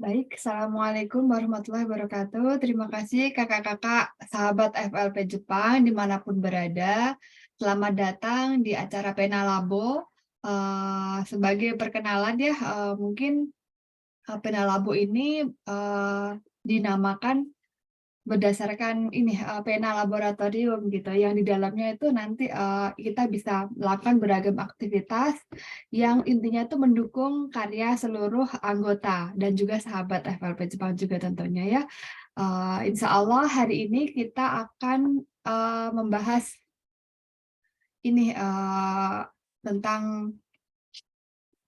Baik, Assalamualaikum warahmatullahi wabarakatuh. Terima kasih kakak-kakak sahabat FLP Jepang dimanapun berada. Selamat datang di acara Pena Labo. Sebagai perkenalan ya, mungkin Pena Labo ini dinamakan berdasarkan ini, pena laboratorium gitu, yang di dalamnya itu nanti, kita bisa melakukan beragam aktivitas yang intinya itu mendukung karya seluruh anggota dan juga sahabat FLP Jepang juga tentunya ya. Insya Allah hari ini kita akan, membahas ini, tentang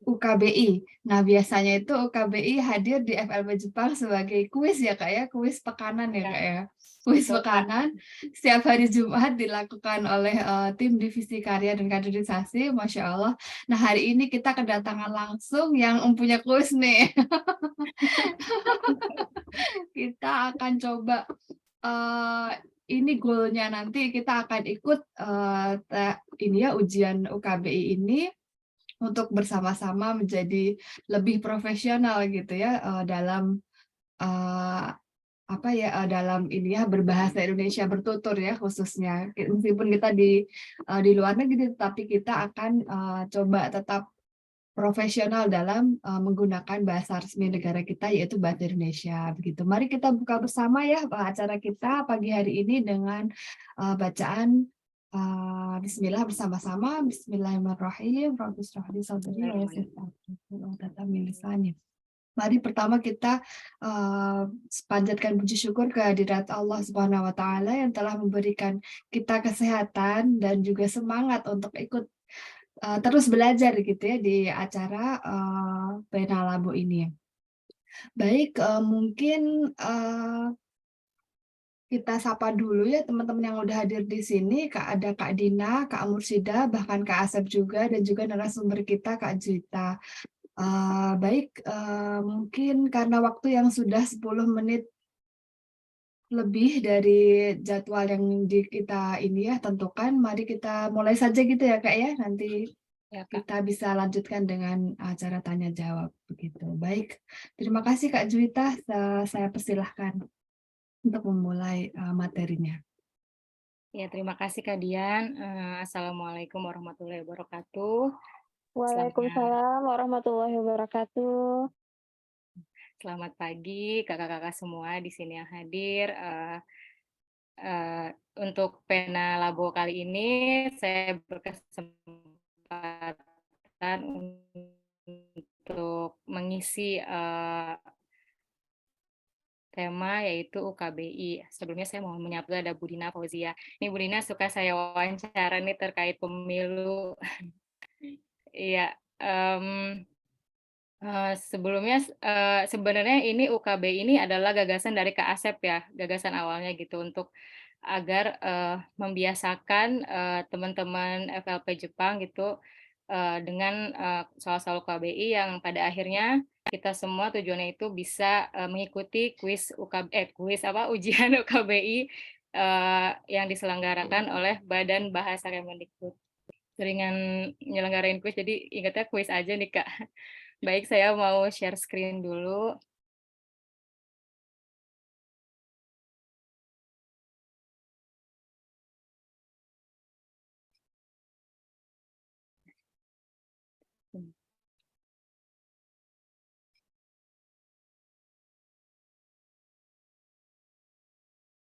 UKBI. Nah, biasanya itu UKBI hadir di FLB Jepang sebagai kuis ya, Kak, ya, kuis pekanan ya, Ya, Kak, ya. Kuis betul Kak. pekanan setiap hari Jumat dilakukan oleh, tim divisi karya dan kaderisasi, Masya Allah. Nah, hari ini kita kedatangan langsung yang mempunyai kuis nih. Kita akan coba, eee, ini goalnya nanti kita akan ikut, ini ya, ujian UKBI ini untuk bersama-sama menjadi lebih profesional gitu ya, dalam, eee, apa ya, dalam ini ya, berbahasa Indonesia bertutur ya khususnya. Meskipun kita di luar negeri, tetapi kita akan, coba tetap profesional dalam, menggunakan bahasa resmi negara kita yaitu bahasa Indonesia, begitu. Mari kita buka bersama ya, acara kita pagi hari ini dengan, bacaan, bismillah bersama-sama. Bismillahirrahmanirrahim. Rabbi shrah li sadri wa yassir li Bismillahirrahmanirrahim. amri wahlul 'uqdatam min lisani. Mari pertama kita, panjatkan puji syukur kehadirat Allah Subhanahu wa taala yang telah memberikan kita kesehatan dan juga semangat untuk ikut, terus belajar gitu ya di acara, Pena Labo ini. Baik, mungkin, kita sapa dulu ya teman-teman yang udah hadir di sini, ada Kak Dina, Kak Mursyida, bahkan Kak Asep juga, dan juga narasumber kita Kak Juwita. Baik, mungkin karena waktu yang sudah 10 menit lebih dari jadwal yang kita ini ya tentukan, mari kita mulai saja gitu ya Kak ya, nanti Ya Kak. kita bisa lanjutkan dengan acara tanya jawab begitu. Baik, terima kasih Kak Juwita, saya persilahkan untuk memulai, materinya. Ya, terima kasih Kak Dian. Assalamualaikum warahmatullahi wabarakatuh. Selamat Waalaikumsalam warahmatullahi wabarakatuh. selamat pagi kakak-kakak semua di sini yang hadir. Untuk Pena Labo kali ini saya berkesempatan untuk mengisi, tema yaitu UKBI. Sebelumnya saya mau menyapa ada Budina Fauzia. Ini Budina suka saya wawancara nih terkait pemilu. Iya, sebelumnya, sebenarnya ini UKBI ini adalah gagasan dari Kak Asep ya, gagasan awalnya gitu untuk agar, membiasakan, teman-teman FLP Jepang gitu, dengan, soal-soal UKBI yang pada akhirnya kita semua tujuannya itu bisa, mengikuti kuis apa, ujian UKBI, yang diselenggarakan oleh Badan Bahasa Kemendikbud. Seringan nyelenggarain kuis jadi ingatnya kuis aja nih, Kak. Baik, saya mau share screen dulu.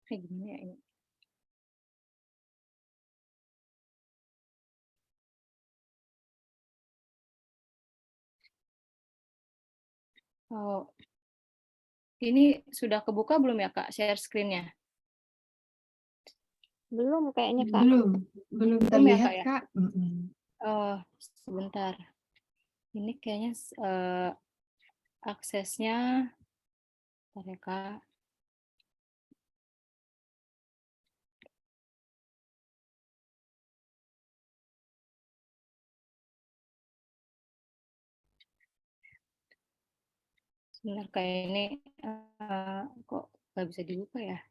Kayak gimana ya ini? Oh, ini sudah kebuka belum ya, Kak, share screen-nya? Belum kayaknya, Kak. Belum belum Belum ya, terlihat Kak, ya? Kak, mhm. Oh, sebentar. Ini kayaknya aksesnya bentar ya, Kak. Sebentar, kayak ini, kok nggak bisa dibuka ya?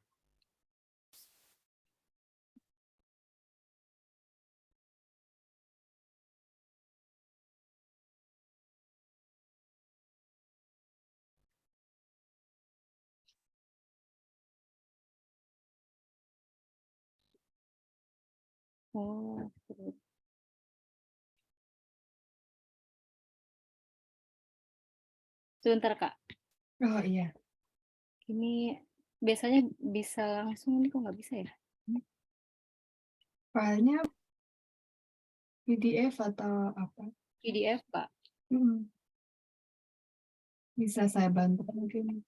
Oh, sebentar Kak. Oh iya. Ini biasanya bisa langsung, ini kok nggak bisa ya? Filenya PDF atau apa? PDF Kak. Bisa saya bantu mungkin.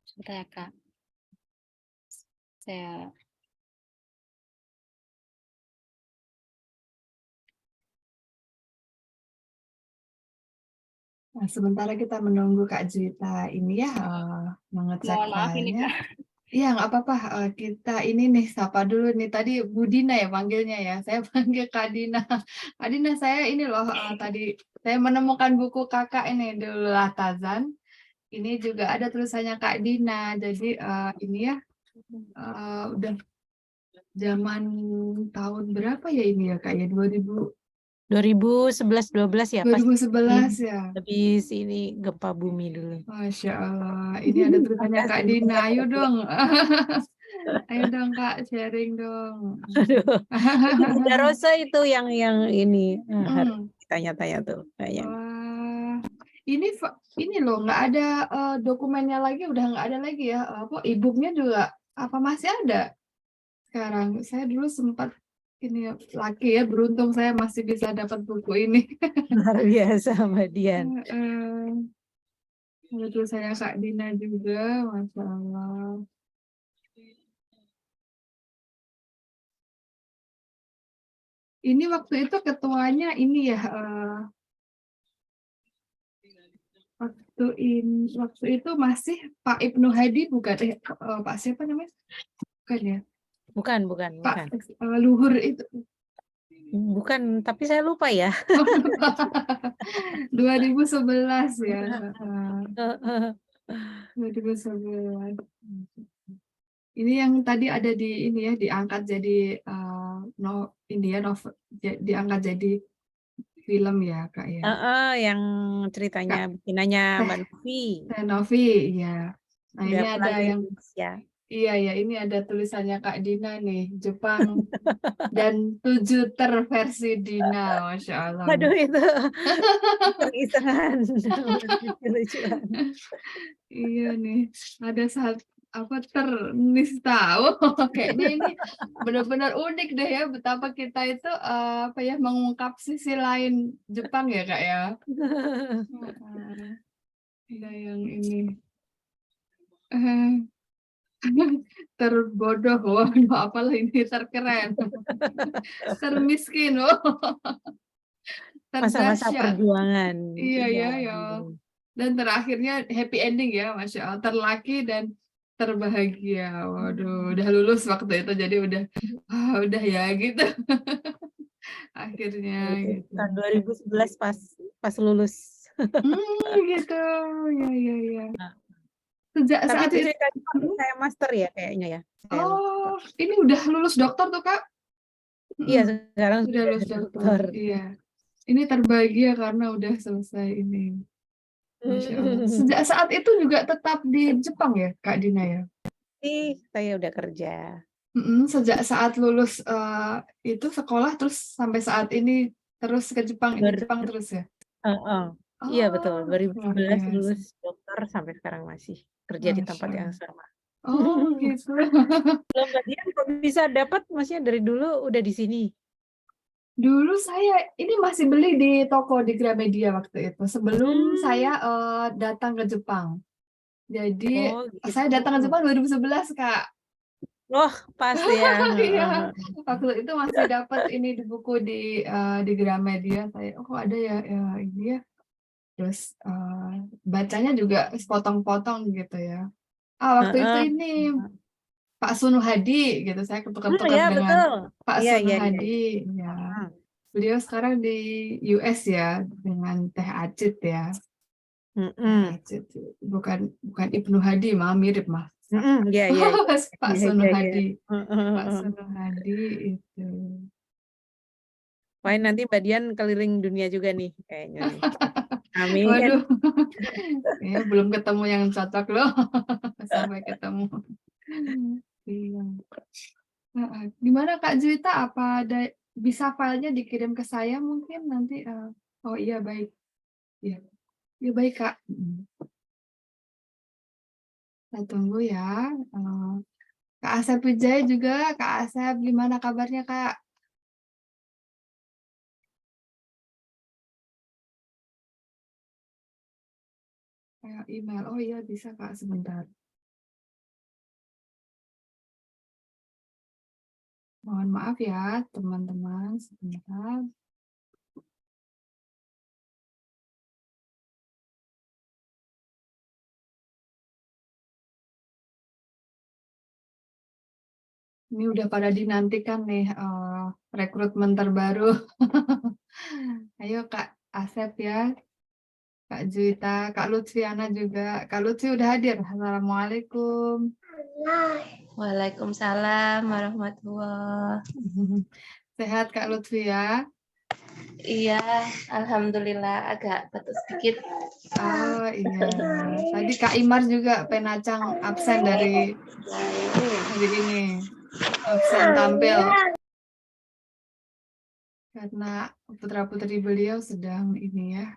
Sebentar ya Kak. Saya Nah, sementara kita menunggu Kak Juwita ini ya mengecek mohon maaf ini filenya. Kak. Iya, nggak apa-apa. Kita ini nih sapa dulu nih. Tadi Bu Dina ya panggilnya ya. Saya panggil Kak Dina. Kak Dina, saya ini loh tadi saya menemukan buku kakak ini dulu Tazan. Ini juga ada tulisannya Kak Dina. Jadi ini ya udah zaman tahun berapa ya ini ya Kak ya? 2011-12 ya, pas 2011 ya. habis ini gempa bumi dulu. Masya Allah. Ini ada tulisannya Kak Dina. Ayo dong. Ayo dong Kak, sharing dong. Aduh, Bunda Rosa itu yang ini harus Hmm. tanya-tanya tuh kayaknya. Wah, ini loh nggak ada dokumennya lagi, udah nggak ada lagi ya. Apa e-booknya juga apa masih ada sekarang? Saya dulu sempat ini laki ya, beruntung saya masih bisa dapat buku ini. Luar biasa Mbak Dian. Betul, saya Kak Dina juga, Masya Allah. Ini waktu itu ketuanya ini ya, waktu itu masih Pak Ibnu Hadi bukan Pak siapa namanya? Bukan ya? Bukan. Pak Luhur itu. Bukan, tapi saya lupa ya. 2011 ya. 2011. Ini yang tadi ada di ini ya, diangkat jadi diangkat jadi film ya Kak ya. Yang ceritanya bikinannya Mbak Novi. Novi ya. Nah Udah ini ada pulang yang Indonesia. iya ya, ini ada tulisannya Kak Dina nih, Jepang dan 7 versi Dina, Masya Allah. Aduh itu iseng-isengan. Lucu-lucuan. Iya nih, ada tahu kayaknya ini benar-benar unik deh ya, betapa kita itu mengungkap sisi lain Jepang ya Kak ya. Ada yang ini terbodoh, waduh apalah ini, terkeren, termiskin, Masa-masa terdahsyat. perjuangan. Iya ya. Dan terakhirnya happy ending ya, Masya Allah, terlaki dan terbahagia. Waduh, udah lulus waktu itu, jadi udah ya gitu. Akhirnya gitu. Tahun 2011 pas lulus. Gitu, ya. Sejak Tapi saat itu itu. ceritanya saya master ya kayaknya ya. Oh, ini udah lulus dokter tuh Kak? Iya, sekarang udah lulus dokter. Iya. Ini terbahagia karena udah selesai ini. Masya Allah. Sejak saat itu juga tetap di Jepang ya Kak Dina ya? Saya udah kerja. Sejak saat lulus itu sekolah terus sampai saat ini terus ke Jepang, di Jepang terus ya? Iya betul, 2011 biasa. lulus dokter sampai sekarang masih kerja di tempat yang sama. Oh gitu. Loh Mbak Dian kok bisa dapat, maksudnya dari dulu udah di sini? Dulu saya ini masih beli di toko di Gramedia waktu itu, sebelum saya datang ke Jepang. Jadi saya datang ke Jepang 2011 Kak. Oh pas ya. Iya, waktu itu masih dapat ini di buku di Gramedia. Saya ada ya ini ya. Terus bacanya juga sepotong-potong gitu ya. Waktu itu ini Pak Sunu Hadi gitu, saya ketukar-tukar Ya, dengan betul. Pak Iya, Sunu iya, Hadi ya. Beliau sekarang di US ya dengan Teh Acit ya. Acit. Bukan Ibnu Hadi, mah mirip mah. Iya. Pak Sunu Hadi. Pak Sunu Hadi itu. Wah, nanti Mbak Dian keliling dunia juga nih kayaknya nih. Amin. Waduh. Ya, belum ketemu yang cocok loh. Sampai ketemu. Iya. Heeh. Gimana Kak Juwita, apa ada bisa filenya dikirim ke saya mungkin nanti? Oh iya baik. Iya, iya baik Kak. Saya tunggu ya. Eh, Kak Asep Wijaya juga, Kak Asep gimana kabarnya Kak? Email, oh iya bisa Kak sebentar. Mohon maaf ya teman-teman sebentar. Ini udah pada dinantikan nih rekrutmen terbaru. Ayo Kak Asep ya, Kak Juwita, Kak Lutfiana juga. Kak Lutfi udah hadir. Assalamualaikum. Waalaikumsalam warahmatullah. Sehat Kak Lutfi ya? Iya, alhamdulillah agak batuk sedikit. Oh iya. Tadi Kak Imar juga penacang absen dari hari ini. Absen tampil. Karena putra-putri beliau sedang ini ya,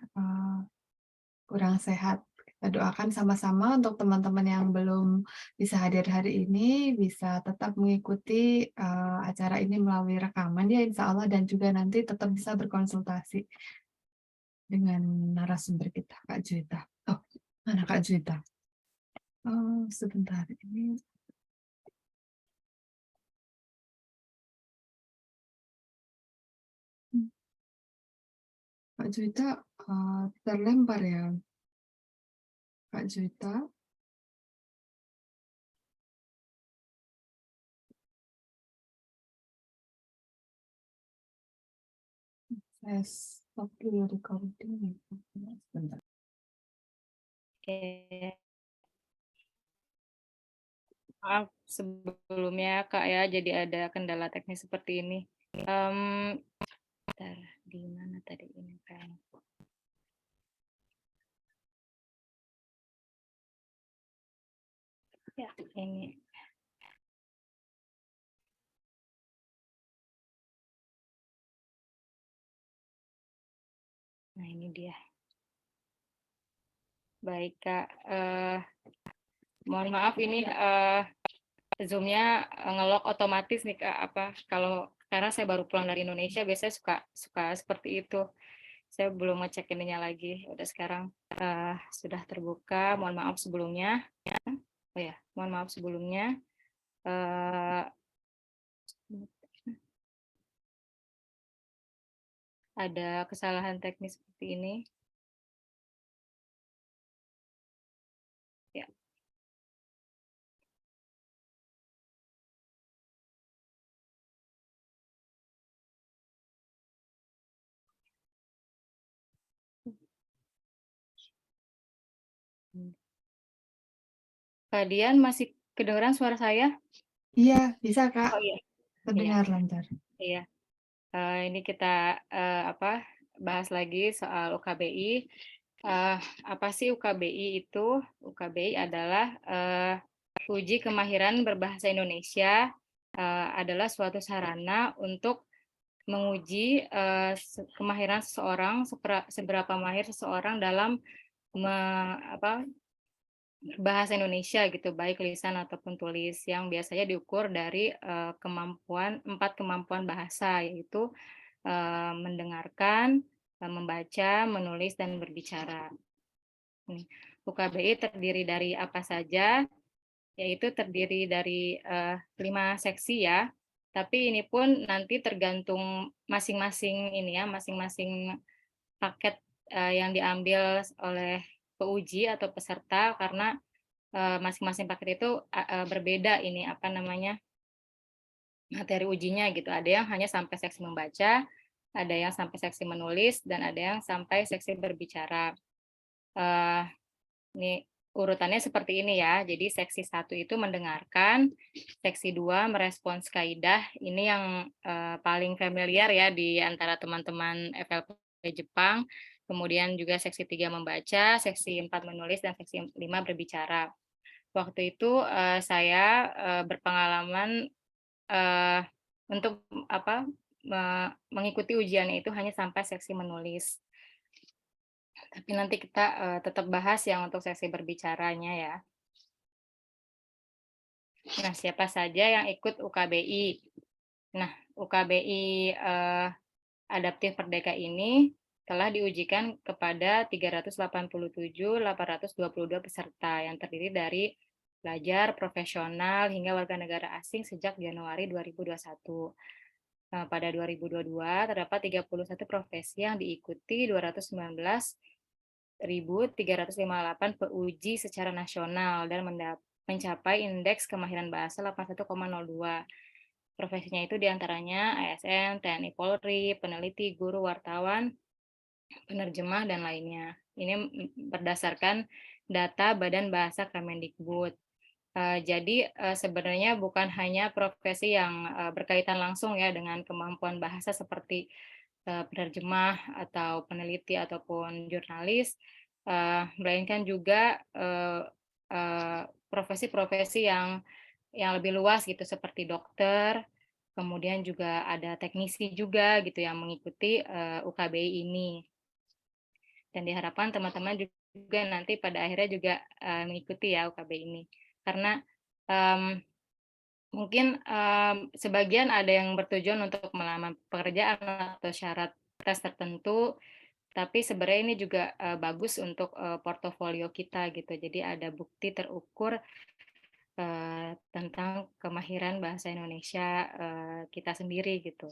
kurang sehat. Kita doakan sama-sama untuk teman-teman yang belum bisa hadir hari ini, bisa tetap mengikuti acara ini melalui rekaman ya insya Allah, dan juga nanti tetap bisa berkonsultasi dengan narasumber kita, Kak Juwita. Oh, mana Kak Juwita? Oh, sebentar ini. Kak Juwita terlempar ya, Kak Juwita. Saya stop dulu recording. Sebentar. Oke. Maaf sebelumnya Kak ya, jadi ada kendala teknis seperti ini. Bentar, di mana tadi ini kan? Ya, ini. Nah, ini dia. Baik, Kak. Mohon maaf ini Zoom-nya nge-lock otomatis nih Kak. Karena saya baru pulang dari Indonesia, biasanya suka seperti itu. Saya belum ngecek ininya lagi. Udah sekarang sudah terbuka. Mohon maaf sebelumnya. Oh ya, mohon maaf sebelumnya. Ada kesalahan teknis seperti ini. Ya. Kak Dian masih kedengeran suara saya? Iya, bisa Kak. Oh iya. Terdengar lancar. Iya. Ini kita bahas lagi soal UKBI. Apa sih UKBI itu? UKBI adalah uji kemahiran berbahasa Indonesia, adalah suatu sarana untuk menguji kemahiran seseorang, seberapa mahir seseorang dalam bahasa Indonesia gitu, baik lisan ataupun tulis, yang biasanya diukur dari empat kemampuan bahasa, yaitu mendengarkan, membaca, menulis, dan berbicara. UKBI terdiri dari apa saja? Yaitu terdiri dari 5 seksi ya. Tapi ini pun nanti tergantung masing-masing masing-masing paket yang diambil oleh peuji atau peserta, karena masing-masing paket itu berbeda materi ujinya gitu. Ada yang hanya sampai seksi membaca, ada yang sampai seksi menulis, dan ada yang sampai seksi berbicara. Ini urutannya seperti ini ya. Jadi seksi 1 itu mendengarkan, seksi 2 merespons kaidah. Ini yang paling familiar ya di antara teman-teman FLP Jepang. Kemudian juga seksi 3 membaca, seksi 4 menulis, dan seksi 5 berbicara. Waktu itu saya berpengalaman untuk apa, mengikuti ujiannya itu hanya sampai seksi menulis. Tapi nanti kita, tetap bahas yang untuk sesi berbicaranya ya. Nah, siapa saja yang ikut UKBI? Nah, UKBI, Adaptif Merdeka ini telah diujikan kepada 387.822 peserta yang terdiri dari pelajar, profesional, hingga warga negara asing sejak Januari 2021. Nah, pada 2022 terdapat 31 profesi yang diikuti 219.358 peuji secara nasional dan mencapai indeks kemahiran bahasa 81,02. Profesinya itu diantaranya ASN, TNI Polri, peneliti, guru, wartawan, penerjemah, dan lainnya. Ini berdasarkan data Badan Bahasa Kemendikbud. Jadi sebenarnya bukan hanya profesi yang berkaitan langsung ya dengan kemampuan bahasa seperti penerjemah atau peneliti ataupun jurnalis, melainkan juga profesi-profesi yang lebih luas gitu seperti dokter, kemudian juga ada teknisi juga gitu yang mengikuti UKBI ini. Dan diharapkan teman-teman juga nanti pada akhirnya juga mengikuti ya UKBI ini. Karena mungkin sebagian ada yang bertujuan untuk melamar pekerjaan atau syarat tes tertentu, tapi sebenarnya ini juga bagus untuk portofolio kita gitu. Jadi ada bukti terukur tentang kemahiran bahasa Indonesia kita sendiri gitu.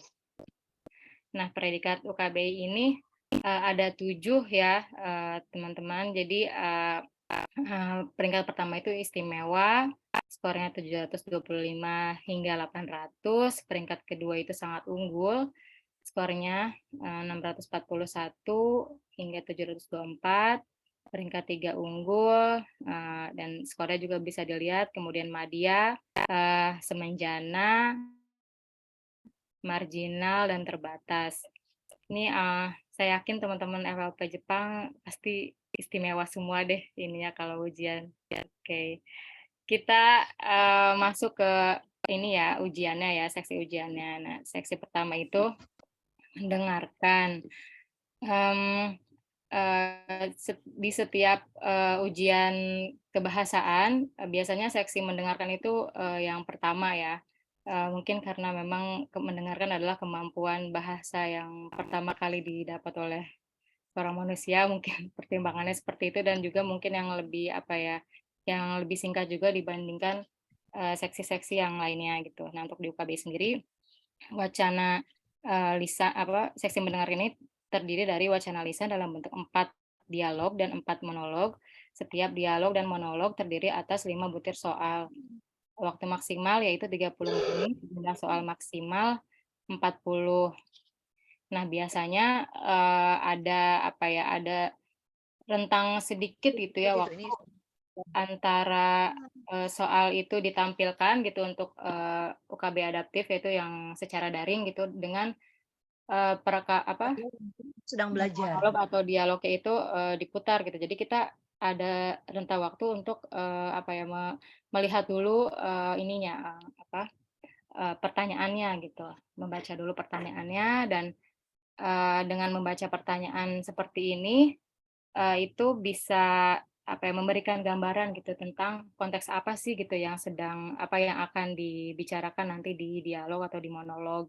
Nah, predikat UKBI ini ada 7 ya teman-teman. Jadi peringkat pertama itu istimewa, skornya 725 hingga 800. Peringkat kedua itu sangat unggul, skornya 641 hingga 724. Peringkat 3 unggul, dan skornya juga bisa dilihat. Kemudian madya, semenjana, marginal, dan terbatas. Ini saya yakin teman-teman FLP Jepang pasti istimewa semua deh ininya kalau ujian. Oke, kita masuk ke ini ya ujiannya ya, seksi ujiannya. Nah, seksi pertama itu mendengarkan. Di setiap ujian kebahasaan biasanya seksi mendengarkan itu yang pertama ya. Mungkin karena memang mendengarkan adalah kemampuan bahasa yang pertama kali didapat oleh seorang manusia, mungkin pertimbangannya seperti itu, dan juga mungkin yang lebih apa ya, yang lebih singkat juga dibandingkan seksi-seksi yang lainnya gitu. Nah, untuk di UKBI sendiri wacana seksi mendengarkan ini terdiri dari wacana lisan dalam bentuk 4 dialog dan 4 monolog. Setiap dialog dan monolog terdiri atas 5 butir soal. Waktu maksimal yaitu 30 menit, jumlah soal maksimal 40. Nah, biasanya ada rentang sedikit gitu ya waktu antara soal itu ditampilkan gitu untuk UKB adaptif, yaitu yang secara daring gitu, dengan sedang belajar monolog atau dialognya itu diputar gitu. Jadi kita ada rentang waktu untuk melihat dulu pertanyaannya gitu, membaca dulu pertanyaannya, dan dengan membaca pertanyaan seperti ini itu bisa memberikan gambaran gitu tentang konteks apa sih gitu yang akan dibicarakan nanti di dialog atau di monolog.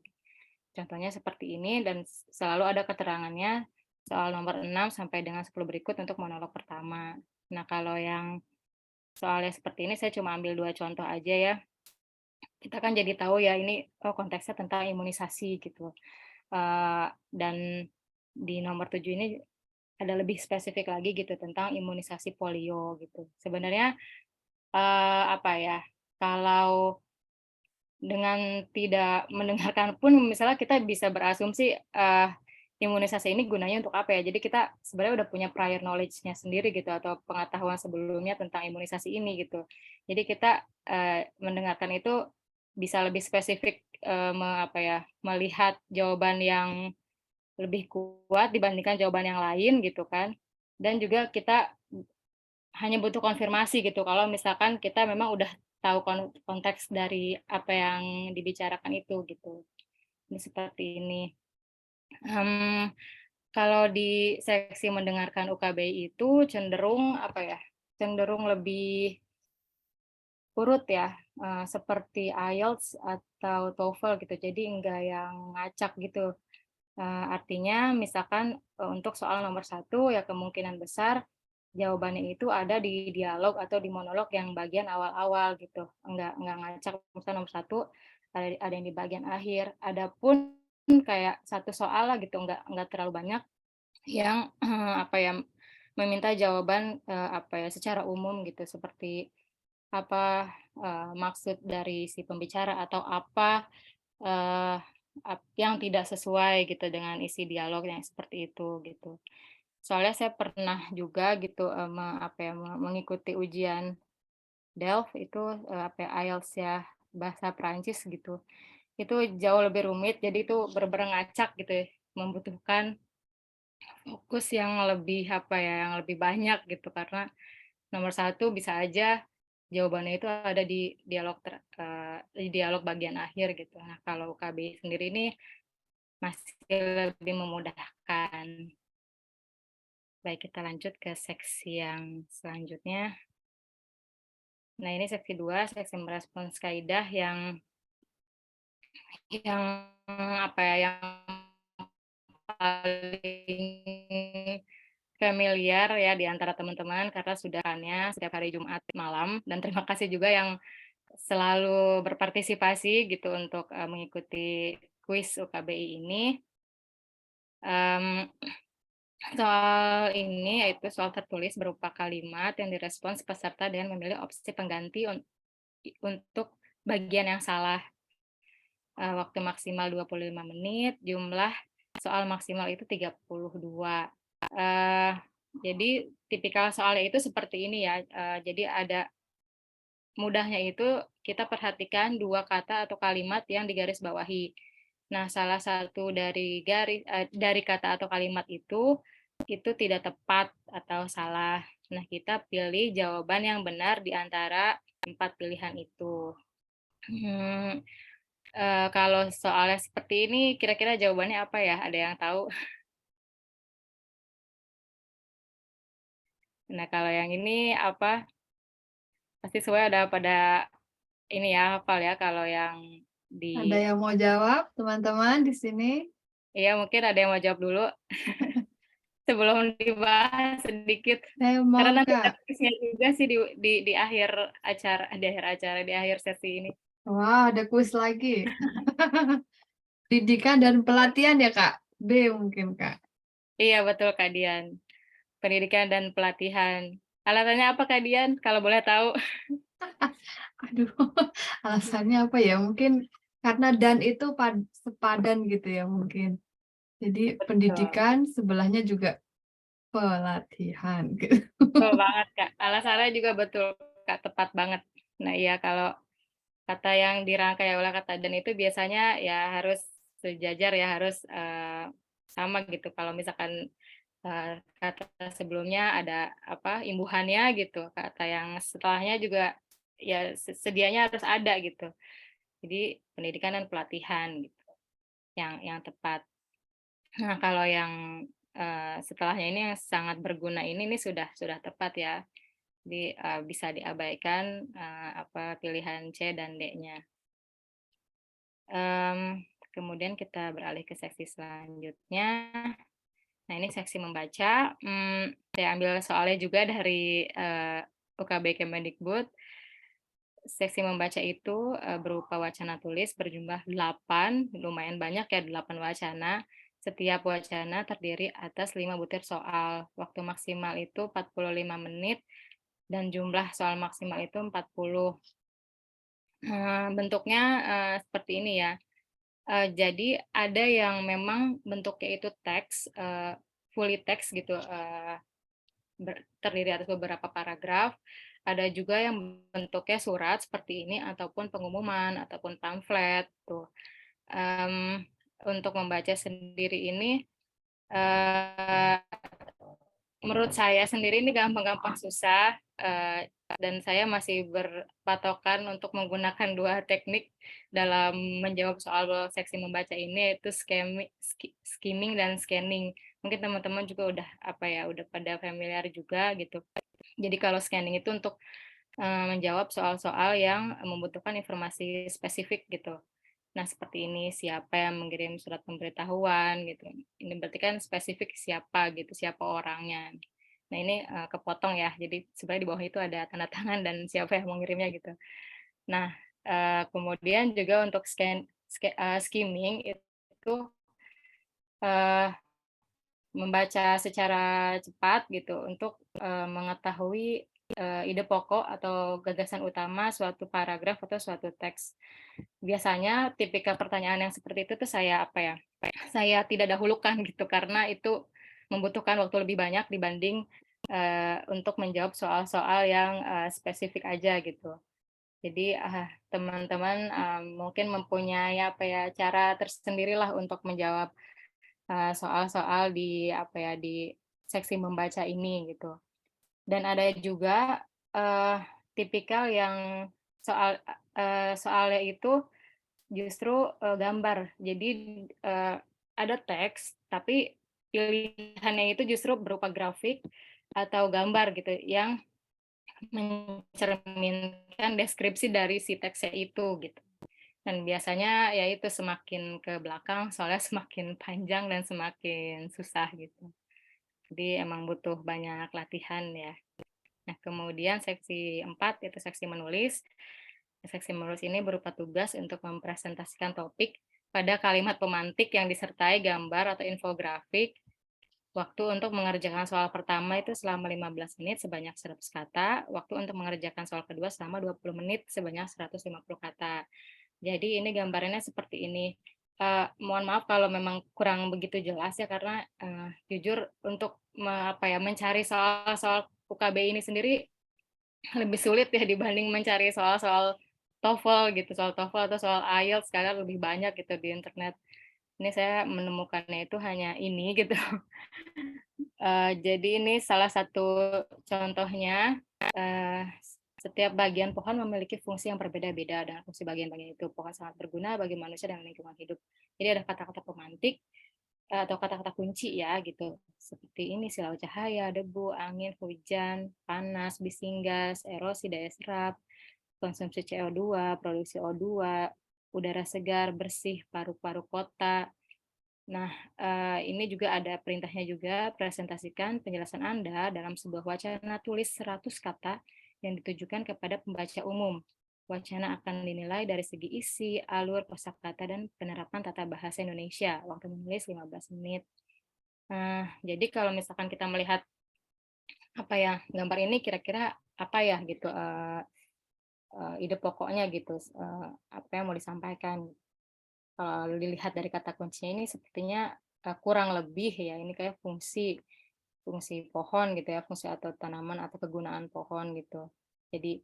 Contohnya seperti ini, dan selalu ada keterangannya soal nomor 6 sampai dengan 10 berikut untuk monolog pertama. Nah, kalau yang soalnya seperti ini saya cuma ambil 2 contoh aja ya. Kita kan jadi tahu ya ini konteksnya tentang imunisasi gitu. Dan di nomor 7 ini ada lebih spesifik lagi gitu tentang imunisasi polio gitu. Sebenarnya kalau dengan tidak mendengarkan pun misalnya kita bisa berasumsi imunisasi ini gunanya untuk apa ya. Jadi kita sebenarnya udah punya prior knowledge-nya sendiri gitu, atau pengetahuan sebelumnya tentang imunisasi ini gitu. Jadi kita mendengarkan itu bisa lebih spesifik melihat jawaban yang lebih kuat dibandingkan jawaban yang lain gitu kan. Dan juga kita hanya butuh konfirmasi gitu kalau misalkan kita memang udah tahu konteks dari apa yang dibicarakan itu gitu. Ini seperti ini. Kalau di seksi mendengarkan UKBI itu cenderung cenderung lebih urut ya, seperti IELTS atau TOEFL gitu. Jadi enggak yang ngacak gitu. Artinya misalkan untuk soal nomor 1 ya kemungkinan besar jawabannya itu ada di dialog atau di monolog yang bagian awal-awal gitu. Enggak ngacak, misalnya nomor 1 ada yang di bagian akhir. Adapun kayak satu soal lah gitu, enggak terlalu banyak yang meminta jawaban secara umum gitu, seperti apa maksud dari si pembicara atau apa eh, yang tidak sesuai gitu dengan isi dialog yang seperti itu gitu. Soalnya saya pernah juga gitu mengikuti ujian DELF itu IELTS ya, bahasa Prancis gitu. Itu jauh lebih rumit, jadi itu bener-bener ngacak gitu ya, membutuhkan fokus yang lebih yang lebih banyak gitu, karena nomor 1 bisa aja jawabannya itu ada di dialog bagian akhir gitu. Nah, kalau UKBI sendiri ini masih lebih memudahkan. Baik, kita lanjut ke seksi yang selanjutnya. Nah, ini seksi 2, seksi merespons kaidah yang yang paling familiar ya di antara teman-teman karena sudahannya setiap hari Jumat malam, dan terima kasih juga yang selalu berpartisipasi gitu untuk mengikuti kuis UKBI ini. Soal ini yaitu soal tertulis berupa kalimat yang direspons peserta dengan memilih opsi pengganti untuk bagian yang salah. Waktu maksimal 25 menit, jumlah soal maksimal itu 32. Jadi tipikal soalnya itu seperti ini ya. Jadi ada mudahnya itu kita perhatikan 2 kata atau kalimat yang digarisbawahi. Nah, salah satu dari kata atau kalimat itu tidak tepat atau salah. Nah, kita pilih jawaban yang benar di antara 4 pilihan itu. Kalau soalnya seperti ini, kira-kira jawabannya apa ya? Ada yang tahu? Nah, kalau yang ini apa? Pasti semua ada pada ini ya, hafal ya kalau yang Ada yang mau jawab, teman-teman di sini? Iya, mungkin ada yang mau jawab dulu sebelum dibahas sedikit. Saya mau, Karena nanti ada Kak. kuisnya juga sih di akhir acara, di akhir sesi ini. Wah, ada kuis lagi. Pendidikan dan pelatihan ya, Kak? B mungkin, Kak. Iya, betul Kak Dian. Pendidikan dan pelatihan. Alasannya apa Kak Dian, kalau boleh tahu? Aduh, alasannya apa ya? Mungkin karena dan itu sepadan gitu ya mungkin. Jadi Betul. pendidikan sebelahnya juga pelatihan gitu. Betul banget Kak. Alasannya juga betul Kak, tepat banget. Nah iya, kalau kata yang dirangkai oleh kata dan itu biasanya ya harus sejajar ya, harus sama gitu. Kalau misalkan kata sebelumnya ada imbuhannya gitu, kata yang setelahnya juga ya sedianya harus ada gitu. Jadi pendidikan dan pelatihan gitu yang tepat. Nah, kalau yang setelahnya ini yang sangat berguna ini sudah tepat ya. Jadi bisa diabaikan pilihan C dan D-nya. Kemudian kita beralih ke seksi selanjutnya. Nah, ini seksi membaca. Saya ambil soalnya juga dari UKB Kemendikbud. Seksi membaca itu berupa wacana tulis berjumlah 8, lumayan banyak ya, 8 wacana. Setiap wacana terdiri atas 5 butir soal. Waktu maksimal itu 45 menit dan jumlah soal maksimal itu 40. Bentuknya seperti ini ya. Jadi ada yang memang bentuknya itu teks, fully teks gitu, terdiri atas beberapa paragraf. Ada juga yang bentuknya surat seperti ini ataupun pengumuman ataupun pamflet tuh. Untuk membaca sendiri ini menurut saya sendiri ini gampang-gampang susah, dan saya masih berpatokan untuk menggunakan 2 teknik dalam menjawab soal seksi membaca ini, yaitu skimming dan scanning. Mungkin teman-teman juga udah, udah pada familiar juga gitu. Jadi kalau scanning itu untuk, menjawab soal-soal yang membutuhkan informasi spesifik gitu. Nah, seperti ini, siapa yang mengirim surat pemberitahuan gitu. Ini berarti kan spesifik siapa gitu, siapa orangnya. Nah, ini kepotong ya. Jadi sebenarnya di bawah itu ada tanda tangan dan siapa yang mengirimnya gitu. Nah, kemudian juga untuk skimming itu eh, membaca secara cepat gitu untuk mengetahui ide pokok atau gagasan utama suatu paragraf atau suatu teks. Biasanya tipikal pertanyaan yang seperti itu tuh saya tidak dahulukan gitu karena itu membutuhkan waktu lebih banyak dibanding untuk menjawab soal-soal yang spesifik aja gitu. Jadi teman-teman mungkin mempunyai cara tersendirilah untuk menjawab soal-soal di seksi membaca ini gitu. Dan ada juga tipikal yang soalnya itu justru gambar. Jadi ada teks, tapi pilihannya itu justru berupa grafik atau gambar gitu yang mencerminkan deskripsi dari si teksnya itu gitu. Dan biasanya ya itu semakin ke belakang soalnya semakin panjang dan semakin susah gitu. Jadi emang butuh banyak latihan ya. Nah, kemudian seksi 4 yaitu seksi menulis. Seksi menulis ini berupa tugas untuk mempresentasikan topik pada kalimat pemantik yang disertai gambar atau infografik. Waktu untuk mengerjakan soal pertama itu selama 15 menit sebanyak 100 kata. Waktu untuk mengerjakan soal kedua selama 20 menit sebanyak 150 kata. Jadi ini gambarannya seperti ini. Mohon maaf kalau memang kurang begitu jelas ya karena jujur untuk mencari soal-soal UKB ini sendiri lebih sulit ya dibanding mencari soal-soal TOEFL gitu, soal TOEFL atau soal IELTS karena lebih banyak gitu di internet. Ini saya menemukannya itu hanya ini gitu. Jadi ini salah satu contohnya. Setiap bagian pohon memiliki fungsi yang berbeda-beda dan fungsi bagian-bagian itu. Pohon sangat berguna bagi manusia dan lingkungan hidup. Jadi ada kata-kata pemantik atau kata-kata kunci ya gitu. Seperti ini silau cahaya, debu, angin, hujan, panas, bising gas, erosi, daya serap, konsumsi CO2, produksi O2, udara segar, bersih, paru-paru kota. Nah, ini juga ada perintahnya juga, presentasikan penjelasan Anda dalam sebuah wacana tulis 100 kata yang ditujukan kepada pembaca umum. Wacana akan dinilai dari segi isi, alur, kosakata, dan penerapan tata bahasa Indonesia. Waktu menulis 15 menit. Jadi kalau misalkan kita melihat gambar ini kira-kira apa ya gitu ide pokoknya gitu apa yang mau disampaikan. Kalau dilihat dari kata kuncinya ini sepertinya kurang lebih ya ini kayak fungsi pohon gitu ya, fungsi atau tanaman atau kegunaan pohon gitu. Jadi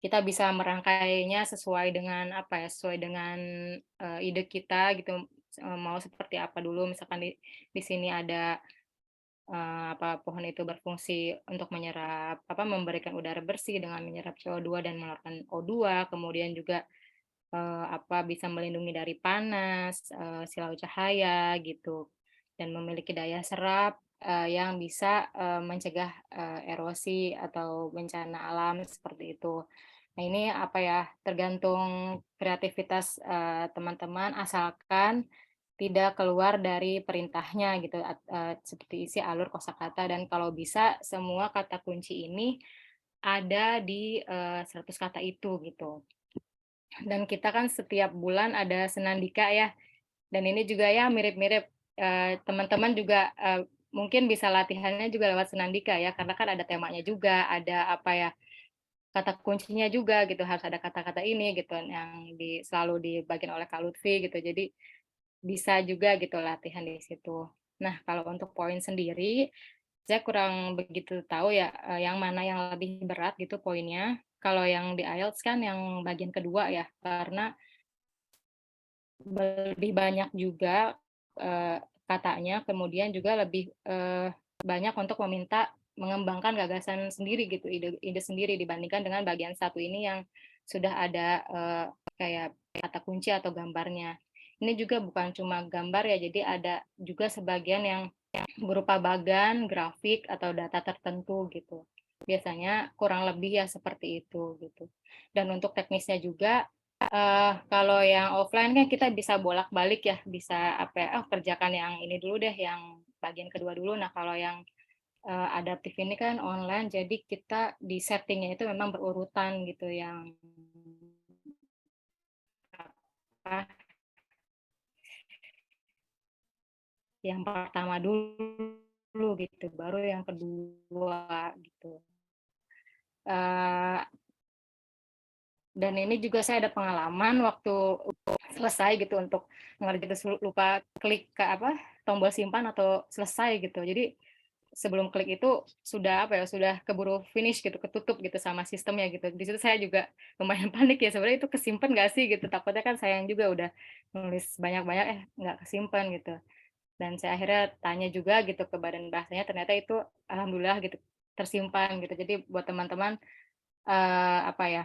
kita bisa merangkainya sesuai dengan sesuai dengan ide kita gitu, mau seperti apa dulu. Misalkan di sini ada pohon itu berfungsi untuk memberikan udara bersih dengan menyerap CO2 dan mengeluarkan O2, kemudian juga bisa melindungi dari panas, silau cahaya gitu, dan memiliki daya serap yang bisa mencegah erosi atau bencana alam seperti itu. Nah ini tergantung kreativitas teman-teman asalkan tidak keluar dari perintahnya gitu, seperti isi, alur, kosakata, dan kalau bisa semua kata kunci ini ada di 100 kata itu gitu. Dan kita kan setiap bulan ada senandika ya, dan ini juga ya mirip-mirip teman-teman juga mungkin bisa latihannya juga lewat senandika ya, karena kan ada temanya juga, ada kata kuncinya juga gitu, harus ada kata-kata ini gitu yang selalu dibagikan oleh Kak Lutfi gitu. Jadi bisa juga gitu latihan di situ. Nah, kalau untuk poin sendiri saya kurang begitu tahu ya yang mana yang lebih berat gitu poinnya. Kalau yang di IELTS kan yang bagian kedua ya, karena lebih banyak juga katanya, kemudian juga lebih banyak untuk meminta mengembangkan gagasan sendiri gitu, ide sendiri dibandingkan dengan bagian satu ini yang sudah ada kayak kata kunci atau gambarnya. Ini juga bukan cuma gambar ya, jadi ada juga sebagian yang berupa bagan, grafik, atau data tertentu gitu. Biasanya kurang lebih ya seperti itu gitu. Dan untuk teknisnya juga, kalau yang offline kan kita bisa bolak-balik ya, bisa apa ya, kerjakan yang ini dulu deh, yang bagian kedua dulu. Nah kalau yang adaptif ini kan online, jadi kita di settingnya itu memang berurutan gitu, yang apa, yang pertama dulu gitu, baru yang kedua gitu. Dan ini juga saya ada pengalaman waktu selesai gitu untuk ngerjain terus lupa klik ke apa tombol simpan atau selesai gitu. Jadi sebelum klik itu sudah apa ya, sudah keburu finish gitu, ketutup gitu sama sistemnya gitu. Di situ saya juga lumayan panik ya, sebenarnya itu kesimpan nggak sih gitu. Takutnya kan sayang juga udah nulis banyak-banyak nggak kesimpan gitu. Dan saya akhirnya tanya juga gitu ke badan bahasanya, ternyata itu alhamdulillah gitu tersimpan gitu. Jadi buat teman-teman apa ya,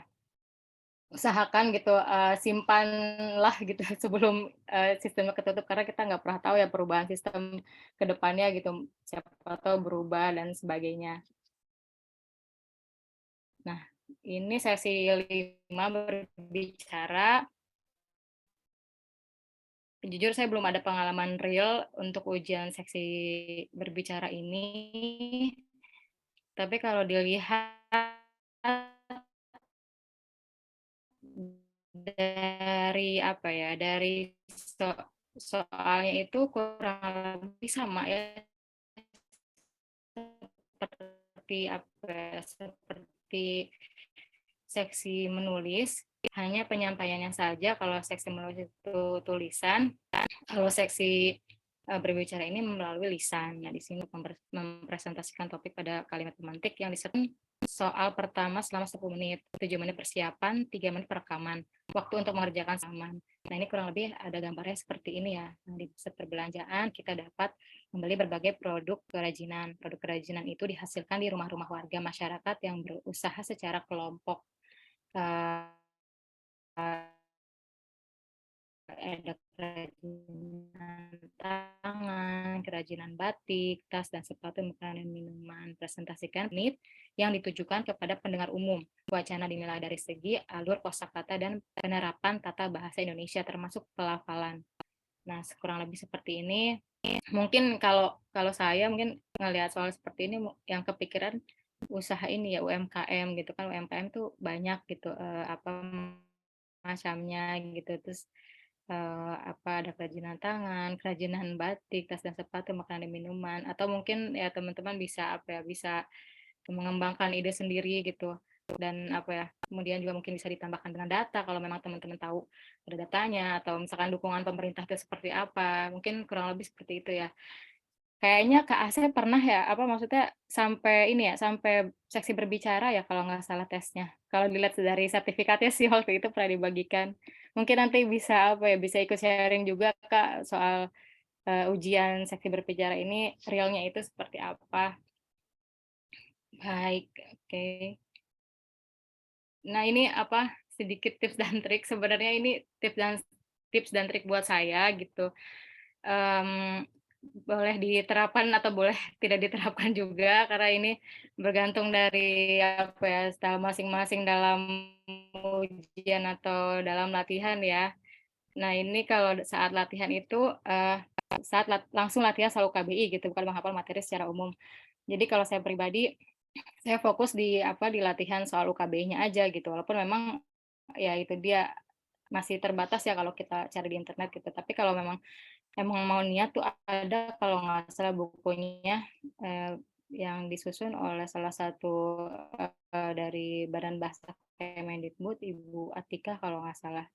usahakan gitu, simpanlah gitu sebelum, sistemnya ketutup, karena kita nggak pernah tahu ya perubahan sistem ke depannya gitu, siapa tahu berubah dan sebagainya. Nah, ini sesi 5 berbicara. Jujur saya belum ada pengalaman real untuk ujian seksi berbicara ini, tapi kalau dilihat dari apa ya, dari soalnya itu kurang lebih sama ya, seperti apa ya, seperti seksi menulis, hanya penyampaiannya saja. Kalau seksi menulis itu tulisan, kalau seksi berbicara ini melalui lisan. Ya, di sini mempresentasikan topik pada kalimat pemantik yang disertai soal pertama selama 10 menit, 7 menit persiapan, 3 menit perekaman. Waktu untuk mengerjakan saman. Nah, ini kurang lebih ada gambarnya seperti ini ya. Nah, di pusat perbelanjaan kita dapat membeli berbagai produk kerajinan. Produk kerajinan itu dihasilkan di rumah-rumah warga masyarakat yang berusaha secara kelompok. Ada kerajinan tangan, kerajinan batik, tas dan sepatu, makanan dan minuman. Presentasikan menit yang ditujukan kepada pendengar umum. Wacana dinilai dari segi alur kosakata dan penerapan tata bahasa Indonesia termasuk pelafalan. Nah, kurang lebih seperti ini. Mungkin kalau saya mungkin ngelihat soal seperti ini yang kepikiran usaha ini ya, UMKM gitu kan. UMKM tuh banyak gitu apa macamnya gitu. Terus apa, ada kerajinan tangan, kerajinan batik, tas dan sepatu, makanan dan minuman, atau mungkin ya teman-teman bisa apa ya, bisa mengembangkan ide sendiri gitu. Dan apa ya, kemudian juga mungkin bisa ditambahkan dengan data kalau memang teman-teman tahu ada datanya, atau misalkan dukungan pemerintah itu seperti apa. Mungkin kurang lebih seperti itu ya. Kayaknya Kak Asep pernah ya, apa maksudnya sampai ini ya, sampai seksi berbicara ya kalau nggak salah tesnya. Kalau dilihat dari sertifikatnya sih waktu itu pernah dibagikan. Mungkin nanti bisa apa ya, bisa ikut sharing juga Kak soal ujian seksi berbicara ini realnya itu seperti apa. Baik, oke. Nah ini apa sedikit tips dan trik, sebenarnya ini tips dan trik buat saya gitu. Boleh diterapkan atau boleh tidak diterapkan juga, karena ini bergantung dari apa ya, style masing-masing dalam ujian atau dalam latihan ya. Nah ini kalau saat latihan itu, saat langsung latihan soal KBI gitu, bukan menghafal materi secara umum. Jadi kalau saya pribadi, saya fokus di apa, di latihan soal UKBI-nya aja gitu, walaupun memang ya itu dia, masih terbatas ya kalau kita cari di internet gitu. Tapi kalau memang mau niat tuh ada kalau nggak salah bukunya, yang disusun oleh salah satu, dari Badan Bahasa Kemendikbud, Ibu Atika kalau nggak salah,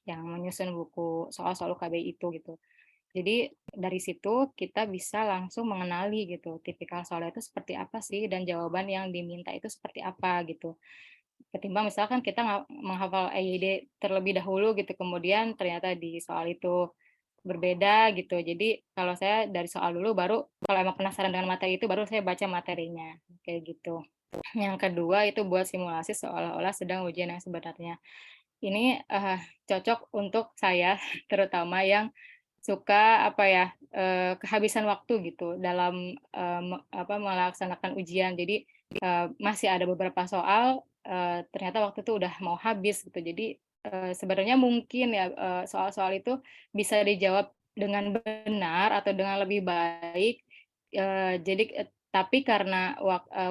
yang menyusun buku soal-soal UKBI itu gitu. Jadi dari situ kita bisa langsung mengenali gitu, tipikal soalnya itu seperti apa sih dan jawaban yang diminta itu seperti apa gitu. Ketimbang misalkan kita menghafal EYD terlebih dahulu gitu, kemudian ternyata di soal itu berbeda gitu. Jadi kalau saya dari soal dulu, baru kalau emang penasaran dengan materi itu baru saya baca materinya, kayak gitu. Yang kedua itu buat simulasi seolah-olah sedang ujian yang sebenarnya. Ini cocok untuk saya terutama yang suka kehabisan waktu gitu dalam melaksanakan ujian. Jadi masih ada beberapa soal ternyata waktu itu udah mau habis gitu. Jadi sebenarnya mungkin ya soal-soal itu bisa dijawab dengan benar atau dengan lebih baik. Tapi karena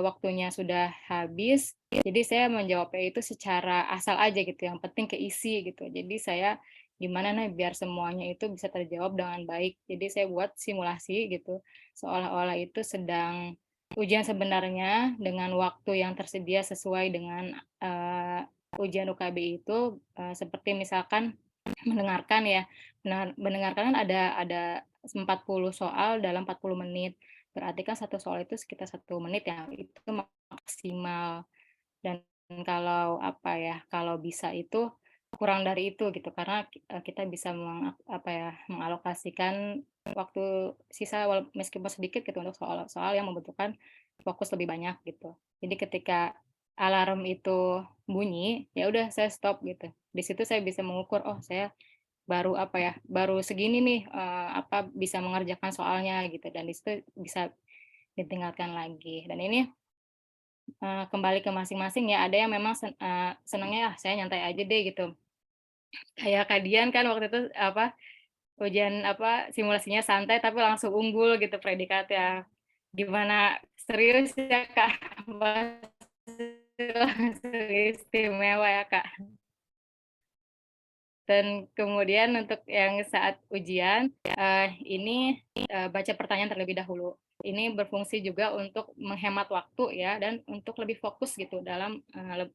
waktunya sudah habis, jadi saya menjawabnya itu secara asal aja gitu, yang penting keisi gitu. Jadi saya gimana nih biar semuanya itu bisa terjawab dengan baik. Jadi saya buat simulasi gitu, seolah-olah itu sedang ujian sebenarnya dengan waktu yang tersedia sesuai dengan ujian UKBI itu, seperti misalkan mendengarkan ya. Mendengarkan kan ada 40 soal dalam 40 menit. Berarti kan satu soal itu sekitar 1 menit ya, itu maksimal. Dan kalau bisa itu kurang dari itu gitu, karena kita bisa mengalokasikan waktu sisa meskipun sedikit gitu untuk soal-soal yang membutuhkan fokus lebih banyak gitu. Jadi ketika alarm itu bunyi, ya udah saya stop gitu. Di situ saya bisa mengukur, oh saya baru segini nih bisa mengerjakan soalnya gitu, dan di situ bisa ditingkatkan lagi. Dan ini kembali ke masing-masing ya, ada yang memang senangnya saya nyantai aja deh gitu. Kayak Kak Dian kan waktu itu ujian simulasinya santai tapi langsung unggul gitu predikatnya. Gimana, serius ya Kak? Langsung istimewa ya Kak. Dan kemudian untuk yang saat ujian, ini baca pertanyaan terlebih dahulu. Ini berfungsi juga untuk menghemat waktu ya, dan untuk lebih fokus gitu dalam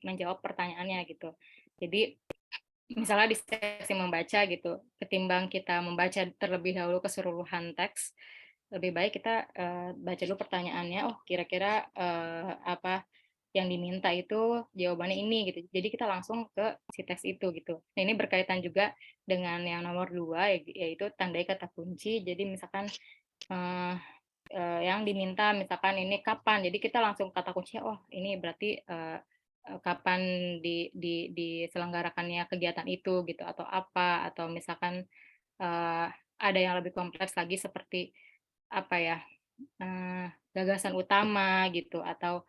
menjawab pertanyaannya gitu. Jadi misalnya di sesi membaca gitu, ketimbang kita membaca terlebih dahulu keseluruhan teks, lebih baik kita baca dulu pertanyaannya, oh kira-kira apa yang diminta itu jawabannya ini gitu. Jadi kita langsung ke si teks itu gitu. Nah, ini berkaitan juga dengan yang nomor 2 yaitu tandai kata kunci. Jadi misalkan yang diminta misalkan ini kapan. Jadi kita langsung kata kuncinya, oh ini berarti kapan diselenggarakannya kegiatan itu gitu, atau apa, atau misalkan ada yang lebih kompleks lagi seperti gagasan utama gitu, atau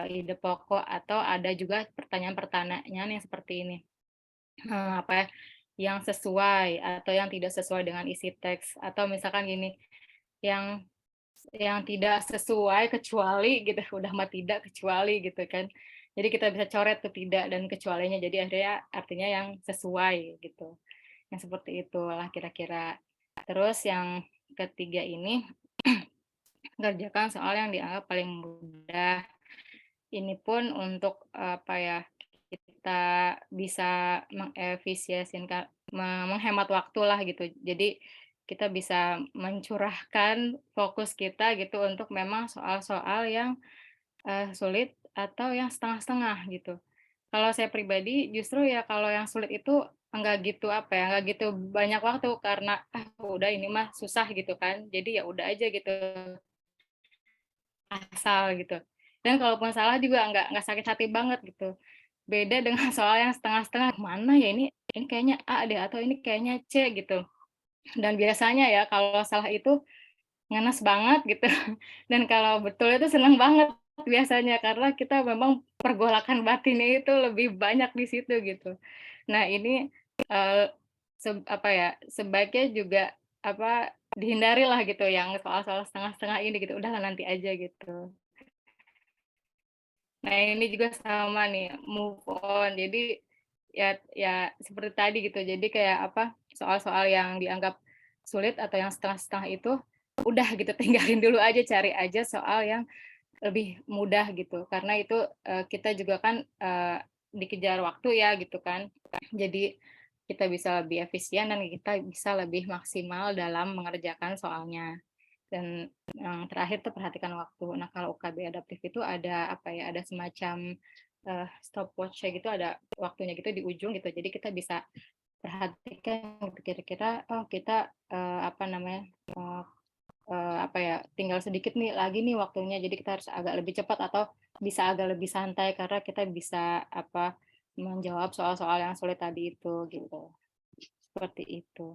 ide pokok, atau ada juga pertanyaan-pertanyaan yang seperti ini, yang sesuai atau yang tidak sesuai dengan isi teks, atau misalkan gini, yang tidak sesuai kecuali gitu, udah mah tidak kecuali gitu kan. Jadi kita bisa coret tuh tidak dan kecualinya, jadi artinya yang sesuai gitu. Yang seperti itulah kira-kira. Terus yang ketiga ini kerjakan soal yang dianggap paling mudah. Ini pun untuk kita bisa menghemat waktu lah gitu. Jadi kita bisa mencurahkan fokus kita gitu untuk memang soal-soal yang sulit atau yang setengah-setengah gitu. Kalau saya pribadi justru ya kalau yang sulit itu enggak gitu banyak waktu, karena udah ini mah susah gitu kan. Jadi ya udah aja gitu, asal gitu. Dan kalaupun salah juga enggak sakit hati banget gitu. Beda dengan soal yang setengah-setengah, mana ya ini kayaknya A deh, atau ini kayaknya C gitu. Dan biasanya ya kalau salah itu ngenes banget gitu. Dan kalau betul itu seneng banget biasanya, karena kita memang pergolakan batinnya itu lebih banyak di situ gitu. Nah ini sebaiknya juga dihindari lah gitu yang soal-soal setengah-setengah ini gitu. Udahlah nanti aja gitu. Nah ini juga sama nih, move on. Jadi ya seperti tadi gitu. Jadi kayak soal-soal yang dianggap sulit atau yang setengah-setengah itu udah gitu, tinggalin dulu aja, cari aja soal yang lebih mudah gitu. Karena itu kita juga kan dikejar waktu ya gitu kan. Jadi kita bisa lebih efisien dan kita bisa lebih maksimal dalam mengerjakan soalnya. Dan yang terakhir tuh perhatikan waktu. Nah, kalau UKB adaptif itu ada ada semacam stopwatch gitu, ada waktunya gitu di ujung gitu. Jadi kita bisa perhatikan gitu, kira-kira oh kita apa namanya apa ya, tinggal sedikit nih lagi nih waktunya, jadi kita harus agak lebih cepat atau bisa agak lebih santai karena kita bisa apa menjawab soal-soal yang sulit tadi itu gitu. Seperti itu.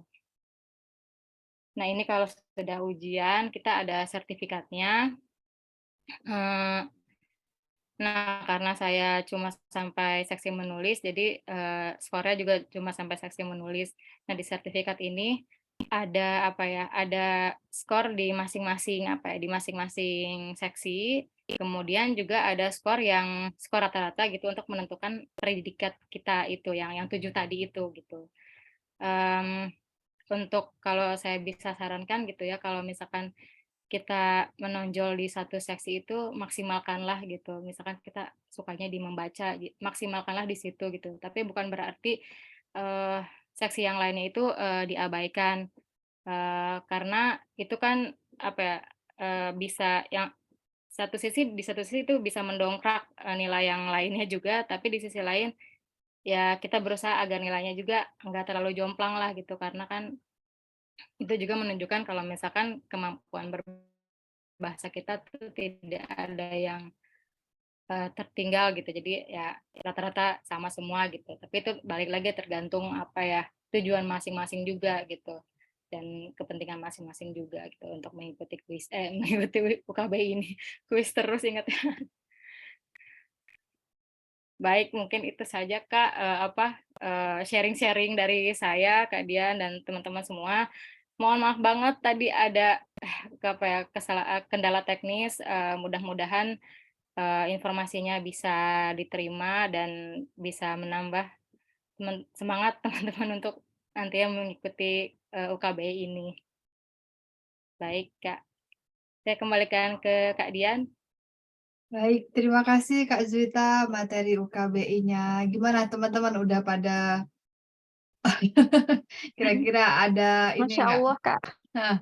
Nah, ini kalau sudah ujian kita ada sertifikatnya. Eh, Nah, karena saya cuma sampai seksi menulis, jadi skornya juga cuma sampai seksi menulis. Nah, di sertifikat ini ada apa ya? Ada skor di masing-masing apa ya? Di masing-masing seksi. Kemudian juga ada skor rata-rata gitu untuk menentukan predikat kita itu yang 7 tadi itu gitu. Untuk kalau saya bisa sarankan gitu ya, kalau misalkan kita menonjol di satu seksi itu maksimalkanlah gitu. Misalkan kita sukanya di membaca, maksimalkanlah di situ gitu. Tapi bukan berarti seksi yang lainnya itu diabaikan. Karena itu kan apa ya bisa yang di satu sisi itu bisa mendongkrak nilai yang lainnya juga, tapi di sisi lain ya kita berusaha agar nilainya juga nggak terlalu jomplang lah gitu. Karena kan itu juga menunjukkan kalau misalkan kemampuan bahasa kita tuh tidak ada yang tertinggal gitu. Jadi ya rata-rata sama semua gitu. Tapi itu balik lagi tergantung apa ya tujuan masing-masing juga gitu dan kepentingan masing-masing juga gitu untuk mengikuti kuis mengikuti UKBI ini. Kuis terus ingat ya. Baik, mungkin itu saja Kak sharing-sharing dari saya, Kak Dian dan teman-teman semua. Mohon maaf banget tadi ada apa ya kendala teknis. Mudah-mudahan informasinya bisa diterima dan bisa menambah semangat teman-teman untuk nantinya mengikuti UKBI ini. Baik, Kak. Saya kembalikan ke Kak Dian. Baik, terima kasih Kak Zuita materi UKBI-nya. Gimana teman-teman udah pada kira-kira ada ini Masya enggak? Allah, Kak. Nah,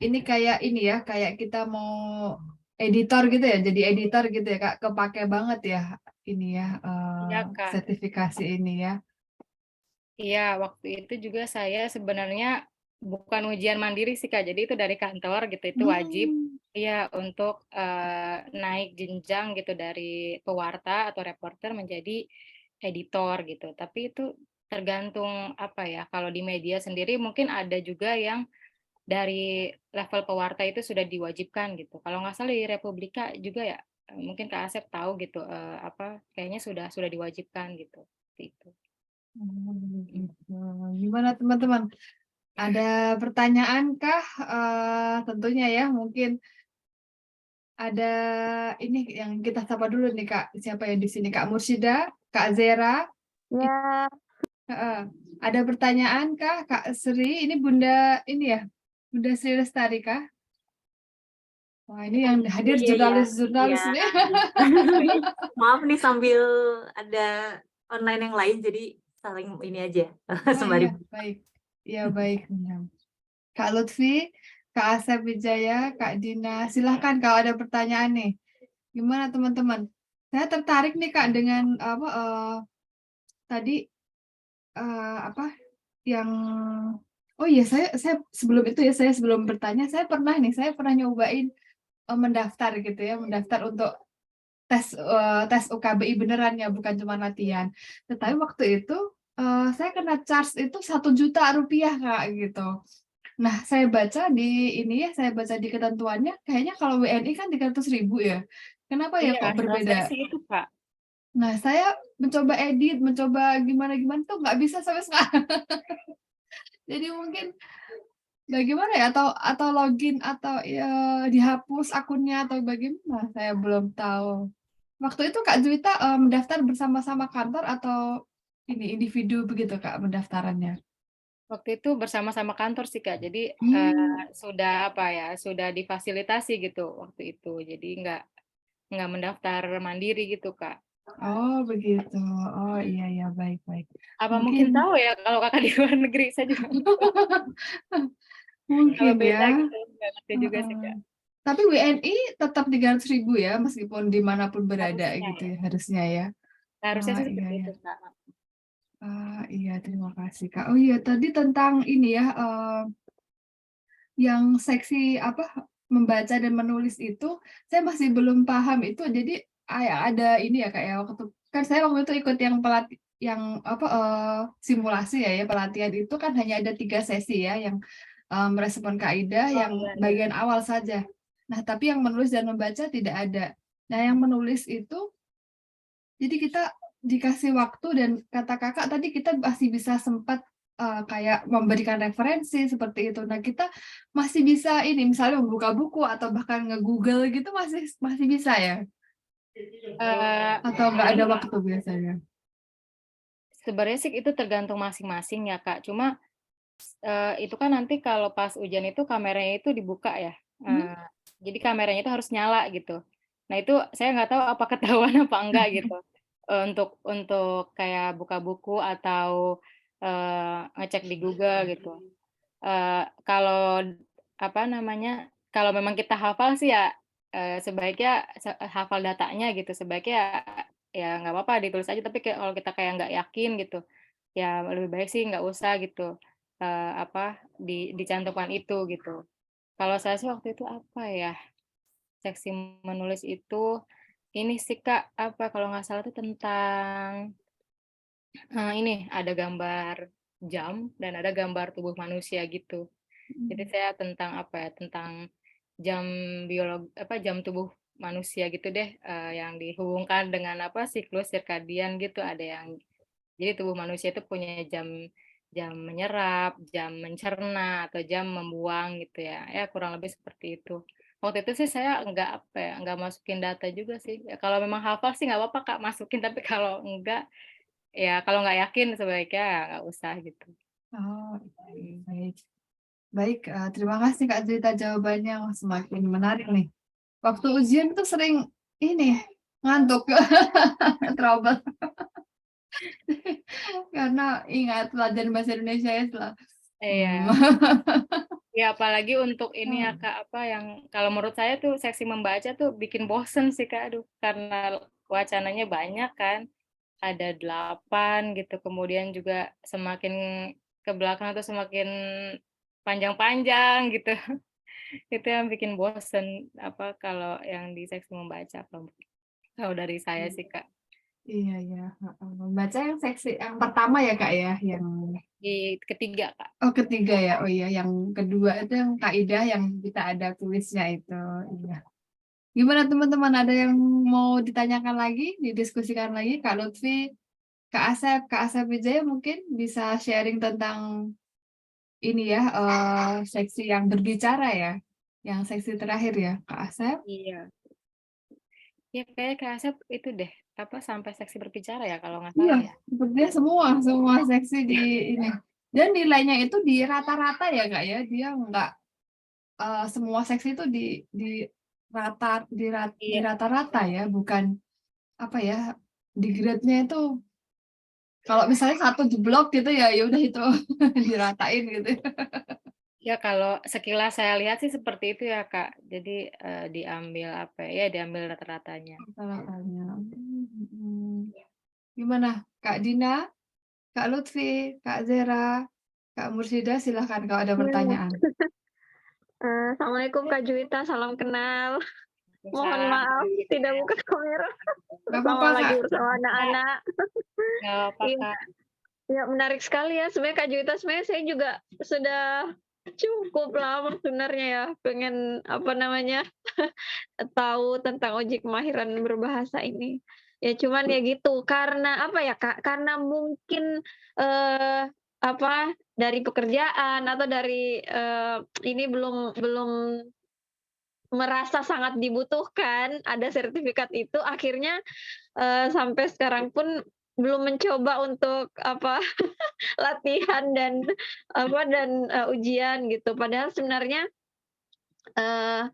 ini kayak ini ya, kayak kita mau editor gitu ya, jadi editor gitu ya Kak, kepake banget ya ini ya Iya, Kak. sertifikasi ini ya. Iya, waktu itu juga saya sebenarnya bukan ujian mandiri sih Kak, jadi itu dari kantor gitu, itu wajib ya untuk naik jenjang gitu dari pewarta atau reporter menjadi editor gitu. Tapi itu tergantung apa ya, kalau di media sendiri mungkin ada juga yang dari level pewarta itu sudah diwajibkan gitu. Kalau nggak salah di Republika juga ya, mungkin Kak Asep tahu gitu, kayaknya sudah diwajibkan gitu. Gitu. Gitu. Gimana teman-teman? Ada pertanyaan kah? Tentunya ya, mungkin ada ini yang kita sapa dulu nih Kak. Siapa yang di sini? Kak Mursida, Kak Zera. Ya, Ada pertanyaan kah? Kak Sri, ini Bunda ini ya? Bunda Sri Lestari kah? Wah, ini yang hadir Iya, jurnalis-jurnalis iya. nih. Maaf nih sambil ada online yang lain jadi saling ini aja Oh sembari. iya, baik. Iya, baik. Kak Lutfi, Kak Asep Wijaya, Kak Dina, silahkan kalau ada pertanyaan nih. Gimana teman-teman? Saya tertarik nih Kak dengan apa tadi apa yang oh iya saya sebelum itu ya saya sebelum bertanya saya pernah nyobain mendaftar gitu ya, mendaftar untuk tes UKBI beneran ya, bukan cuma latihan. Tetapi waktu itu saya kena charge itu 1 juta rupiah Kak gitu. Nah, saya baca di ketentuannya kayaknya kalau WNI kan 300.000 ya. Kenapa ya Iya, kok berbeda? saya sih itu Kak. Nah, saya mencoba edit, mencoba gimana-gimana tuh nggak bisa sampai sekarang. Jadi mungkin bagaimana ya atau login atau ya, dihapus akunnya atau bagaimana? Saya belum tahu. Waktu itu Kak Juwita mendaftar bersama-sama kantor atau ini individu begitu Kak pendaftarannya? Waktu itu bersama-sama kantor sih Kak. Jadi sudah apa ya, sudah difasilitasi gitu waktu itu. Jadi nggak mendaftar mandiri gitu Kak. Oh begitu. Oh iya baik. Apa mungkin tahu ya kalau Kakak di luar negeri, saya juga kalau Mungkin beda ya. gitu, nggak ngerti juga sih Kak. Tapi WNI tetap 300.000 ya, meskipun dimanapun berada Harusnya gitu ya. ya, harusnya ya. Harusnya sih Iya seperti ya. itu Kak. Iya, terima kasih, Kak. Oh iya, tadi tentang ini ya, yang seksi apa, membaca dan menulis itu, saya masih belum paham itu. Jadi ada ini ya, Kak, ya, kan saya waktu itu ikut yang apa, simulasi ya, pelatihan itu kan hanya ada 3 sesi ya, yang, merespon kaidah Oh, yang iya iya. bagian awal saja. Nah, tapi yang menulis dan membaca tidak ada. Nah, yang menulis itu, jadi kita dikasih waktu dan kata Kakak tadi kita masih bisa sempat, kayak memberikan referensi seperti itu. Nah, kita masih bisa ini, misalnya membuka buku atau bahkan nge-Google gitu masih masih bisa ya? Atau nggak ada waktu biasanya? Sebenarnya sih itu tergantung masing-masing ya, Kak. Cuma, itu kan nanti kalau pas ujian itu kameranya itu dibuka ya, Hmm? jadi kameranya itu harus nyala gitu. Nah itu saya nggak tahu apa ketahuan apa enggak gitu, untuk kayak buka buku atau, ngecek di Google gitu. Kalau apa namanya, kalau memang kita hafal sih ya, sebaiknya hafal datanya gitu, sebaiknya ya nggak apa-apa ditulis aja, tapi kalau kita kayak nggak yakin gitu, ya lebih baik sih nggak usah gitu, apa, dicantumkan itu gitu. Kalau saya sih waktu itu apa ya, seksi menulis itu, ini sih Kak, apa, kalau nggak salah itu tentang, ini ada gambar jam dan ada gambar tubuh manusia gitu. Jadi saya tentang apa ya, tentang jam jam tubuh manusia gitu deh, yang dihubungkan dengan apa, siklus sirkadian gitu. Ada yang jadi tubuh manusia itu punya jam jam menyerap, jam mencerna, atau jam membuang gitu ya. Ya kurang lebih seperti itu. Waktu itu sih saya nggak apa ya, nggak masukin data juga sih. Ya, kalau memang hafal sih nggak apa-apa Kak masukin, tapi kalau enggak, ya kalau nggak yakin sebaiknya nggak usah gitu. Oh, Mhm. baik. Baik, terima kasih Kak cerita jawabannya. Wah, semakin menarik nih. Waktu ujian tuh sering ini, ngantuk, trouble. Karena ingat pelajaran bahasa Indonesia ya setelah Iya. Ya apalagi untuk ini ya Hmm. Kak, apa yang kalau menurut saya tuh seksi membaca tuh bikin bosen sih Kak, aduh karena wacananya banyak kan, ada 8 gitu, kemudian juga semakin ke belakang tuh semakin panjang-panjang gitu, itu yang bikin bosen, apa, kalau yang di seksi membaca kalau dari saya sih Kak. Iya ya, membaca yang seksi yang pertama ya Kak ya, yang Di ketiga Kak. ketiga ya, oh iya, yang kedua itu yang kaidah yang kita ada tulisnya itu, iya. Gimana teman-teman, ada yang mau ditanyakan lagi, didiskusikan lagi, Kak Lutfi, Kak Asep Wijaya mungkin bisa sharing tentang ini ya, seksi yang berbicara ya, yang seksi terakhir ya, Kak Asep? Iya. Ya kayaknya Kak Asep itu deh, apa, sampai seksi berbicara ya kalau nggak Iya, salah ya? sepertinya semua seksi di ini. Dan nilainya itu di rata-rata ya Kak ya, dia nggak semua seksi itu di Iya. rata-rata ya, bukan apa ya, di grade-nya itu kalau misalnya satu jeblok gitu ya, ya udah itu diratain gitu. Ya kalau sekilas saya lihat sih seperti itu ya Kak. Jadi, diambil apa ya, diambil rata-ratanya. Rata-ratanya. Gimana Kak Dina, Kak Lutfi, Kak Zera, Kak Mursida, silahkan kalau ada Iya. pertanyaan. Assalamualaikum Kak Juwita, salam kenal. Mohon Salam maaf tidak buka kamera Nggak apa-apa lagi Kak. bersama anak-anak. nggak apa Iya, Kak. ya, menarik sekali ya. Sebenarnya Kak Juwita, sebenarnya saya juga sudah cukup lama sebenarnya ya pengen apa namanya tahu tentang uji kemahiran berbahasa ini. Ya cuman ya gitu, karena apa ya Kak, karena mungkin, apa, dari pekerjaan atau dari, ini belum belum merasa sangat dibutuhkan ada sertifikat itu, akhirnya, sampai sekarang pun belum mencoba untuk apa, latihan dan apa, dan, ujian gitu. Padahal sebenarnya, eee,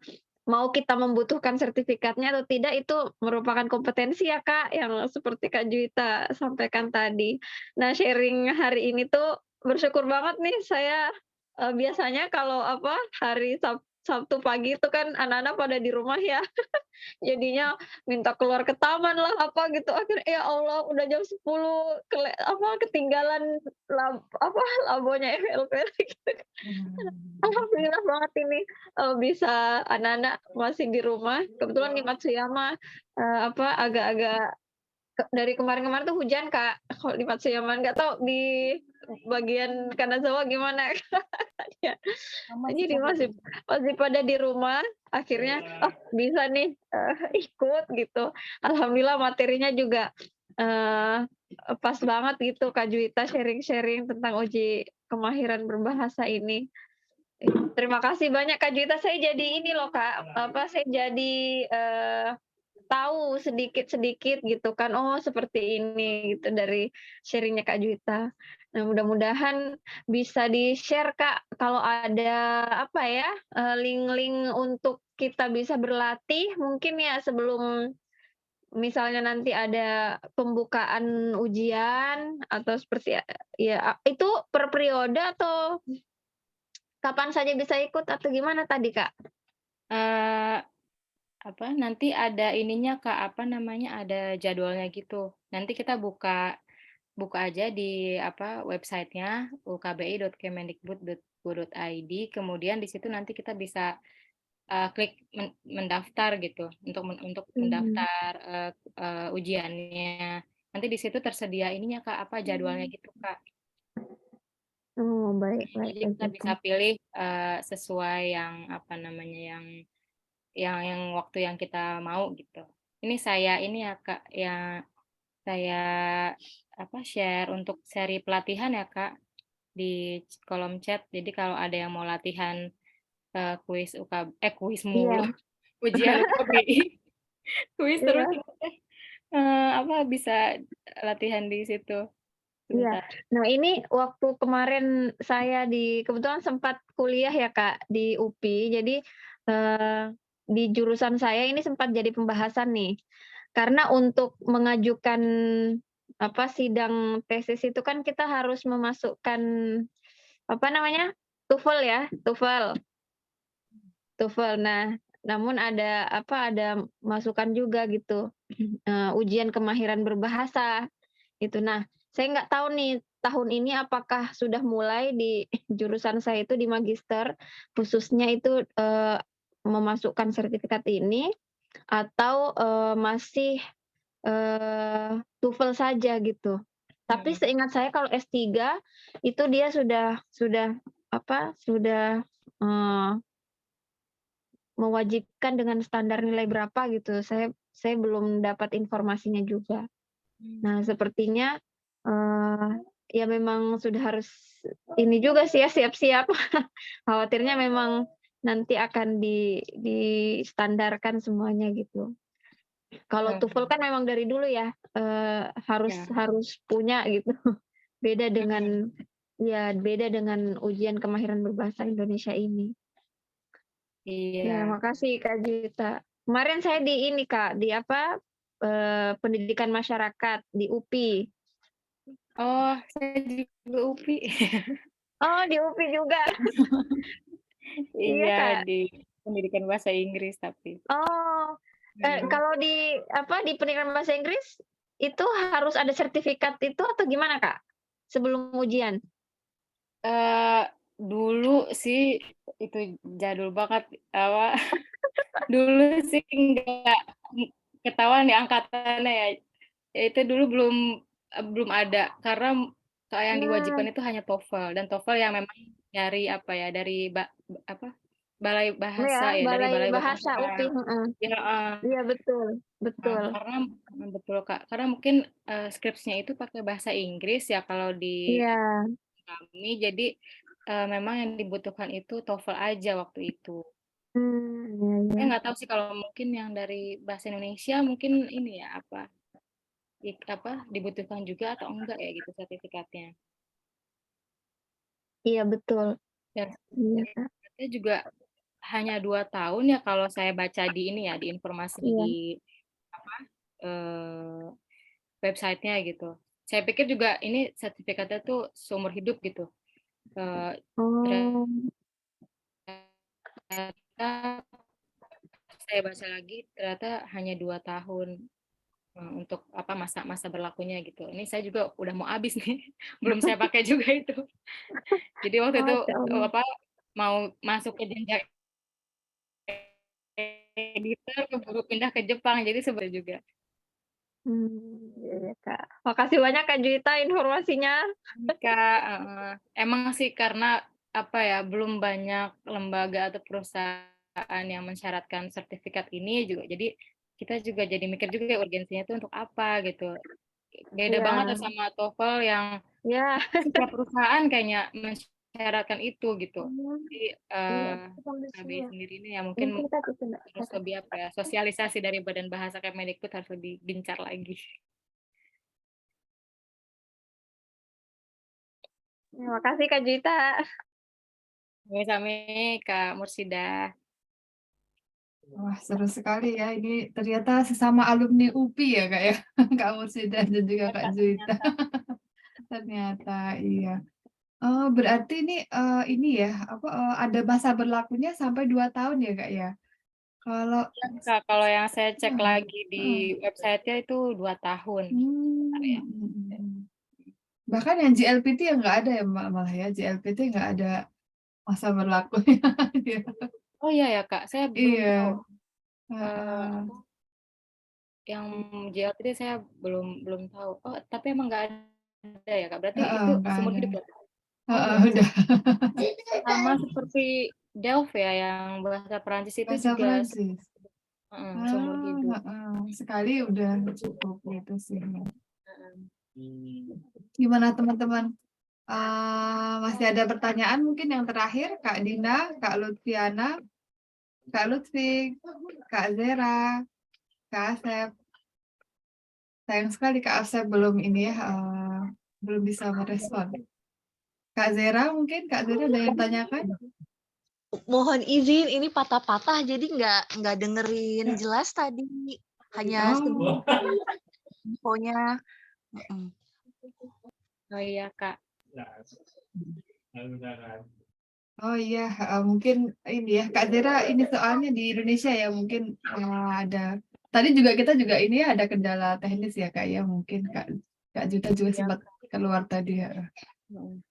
mau kita membutuhkan sertifikatnya atau tidak itu merupakan kompetensi ya, Kak, yang seperti Kak Juwita sampaikan tadi. Nah, sharing hari ini tuh bersyukur banget nih saya, biasanya kalau apa, hari Sabtu pagi itu kan anak-anak pada di rumah ya. Jadinya minta keluar ke taman lah apa gitu. Akhirnya ya Allah udah jam 10 ketinggalan labonya FLP gitu. Alhamdulillah banget ini bisa anak-anak masih di rumah. Kebetulan di Matsuyama agak-agak dari kemarin-kemarin tuh hujan Kak, kalau di Matsuyama nggak tahu di bagian Kanazawa gimana. Ya, Sama sih jadi Kak. masih masih pada di rumah, akhirnya, oh bisa nih, ikut gitu. Alhamdulillah materinya juga, pas banget gitu Kak Juwita sharing-sharing tentang uji kemahiran berbahasa ini. Terima kasih banyak Kak Juwita, saya jadi ini loh Kak, saya jadi, tahu sedikit-sedikit gitu kan, oh seperti ini gitu dari sharing-nya Kak Juwita. Nah mudah-mudahan bisa di-share Kak, kalau ada link-link untuk kita bisa berlatih mungkin ya sebelum misalnya nanti ada pembukaan ujian atau seperti itu per periode atau kapan saja bisa ikut atau gimana tadi Kak? Eee, nanti ada ininya Kak, ada jadwalnya gitu. Nanti kita buka aja di websitenya ukbi.kemendikbud.go.id, kemudian di situ nanti kita bisa klik mendaftar gitu untuk mendaftar ujiannya. Nanti di situ tersedia ininya Kak, jadwalnya gitu Kak. Oh baik baik Jadi kita baik bisa Kak. pilih sesuai yang waktu yang kita mau gitu. Ini ya Kak, yang saya share untuk seri pelatihan ya Kak di kolom chat. Jadi kalau ada yang mau latihan kuis mulu, Iya ujian UKBI, kuis terus iya. bisa latihan di situ Iya. sebentar. Nah, ini waktu kemarin saya kebetulan sempat kuliah ya, Kak, di UPI. Jadi, di jurusan saya ini sempat jadi pembahasan nih. Karena untuk mengajukan, sidang tesis itu kan kita harus memasukkan, TOEFL ya, TOEFL. Nah, namun ada masukan juga gitu, ujian kemahiran berbahasa, gitu. Nah, saya nggak tahu nih tahun ini apakah sudah mulai di jurusan saya itu di magister khususnya itu memasukkan sertifikat ini atau masih TOEFL saja gitu. Tapi seingat saya kalau S3 itu dia sudah mewajibkan dengan standar nilai berapa gitu. Saya belum dapat informasinya juga. Nah, sepertinya, ya memang sudah harus ini juga sih ya, siap-siap. Khawatirnya memang nanti akan distandarkan semuanya gitu. Kalau TOEFL kan memang dari dulu ya, harus punya gitu. Beda dengan ujian kemahiran berbahasa Indonesia ini. Ya, Iya. makasih Kak Juwita. Kemarin saya di ini Kak, pendidikan masyarakat di UPI. Oh, saya juga UPI. Oh, di UPI juga. Iya, Iya, Kak. di pendidikan bahasa Inggris tapi. Oh, kalau di pendidikan bahasa Inggris, itu harus ada sertifikat itu atau gimana, Kak? Sebelum ujian? Dulu sih itu jadul banget, dulu sih nggak ketahuan ya angkatannya ya. Ya itu dulu belum ada, karena yang Nah, diwajibkan itu hanya TOEFL, dan TOEFL yang memang dari dari Balai Bahasa ya, dari Balai Balai Bahasa Bahasa. UPI, heeh. Ya, Iya, betul betul. betul Kak, karena mungkin skripsinya itu pakai bahasa Inggris ya kalau di Iya. kami, jadi memang yang dibutuhkan itu TOEFL aja waktu itu. Iya Saya iya. nggak tahu sih kalau mungkin yang dari bahasa Indonesia mungkin ini ya dibutuhkan juga atau enggak ya gitu sertifikatnya. Iya, betul. Dan Iya, Kak. sertifikatnya juga hanya 2 tahun ya kalau saya baca di ini ya, di informasi Iya. di eh, websitenya gitu. Saya pikir juga ini sertifikatnya tuh seumur hidup gitu. Eh, Oh. saya baca lagi ternyata hanya 2 tahun untuk masa berlakunya gitu. Ini saya juga udah mau habis nih, belum saya pakai juga itu. Jadi waktu itu Masya Allah. mau masuk ke jenjang editor keburu pindah ke Jepang, jadi sebenarnya juga. Iya ya, Kak. Makasih banyak Kak Juwita informasinya. Kak, emang sih karena belum banyak lembaga atau perusahaan yang mensyaratkan sertifikat ini juga, jadi kita juga jadi mikir juga ya urgensinya itu untuk apa gitu. Beda banget Iya. ya sama TOEFL yang Ya. setiap perusahaan kayaknya mensyaratkan itu gitu. Jadi Iya. KBI sendiri ini ya mungkin harus lebih sosialisasi dari Badan Bahasa Kemendikbud harus lebih gencar lagi. Terima kasih Kak Juwita. Sami-sami Kak Mursidah. Wah, seru sekali ya. Ini ternyata sesama alumni UPI ya, Kak ya. Kak Mursidah dan juga Kak Juwita. Ternyata iya. Berarti ini ya, ada masa berlakunya sampai 2 tahun ya, Kak ya? Kalau Kak, kalau yang saya cek Heeh, lagi di heeh. website-nya itu 2 tahun. Ya. Bahkan yang JLPT yang nggak ada ya, Mbak, malah ya. JLPT nggak ada masa berlakunya. Oh iya ya Kak, saya belum Iya. tahu. Heeh. Yang JLPT saya belum tahu. Oh, tapi emang nggak ada ya Kak. Berarti Heeh, itu nggak seumur ada. hidup ya? Oh, Heeh, berarti udah. sama seperti Delft ya, yang bahasa Perancis itu Bahasa juga Prancis. seumur Ah, hidup. heeh. Sekali udah cukup gitu sih. Gimana teman-teman? Masih ada pertanyaan mungkin yang terakhir, Kak Dina, Kak Lutfiana, Kak Lutfi, Kak Zera, Kak Asep. Sayang sekali Kak Asep belum belum bisa merespon. Kak Zera mungkin, Kak Zera ada yang tanyakan? Mohon izin, ini patah-patah jadi nggak dengerin jelas tadi. Hanya Oh, infonya. Mm-mm. Oh iya Kak. oh iya, mungkin ini ya, Kak Zera ini soalnya di Indonesia ya, mungkin ada. Tadi juga kita juga ini ya ada kendala teknis ya Kak ya, mungkin Kak Juta juga Iya, sempat keluar tadi ya. Mm.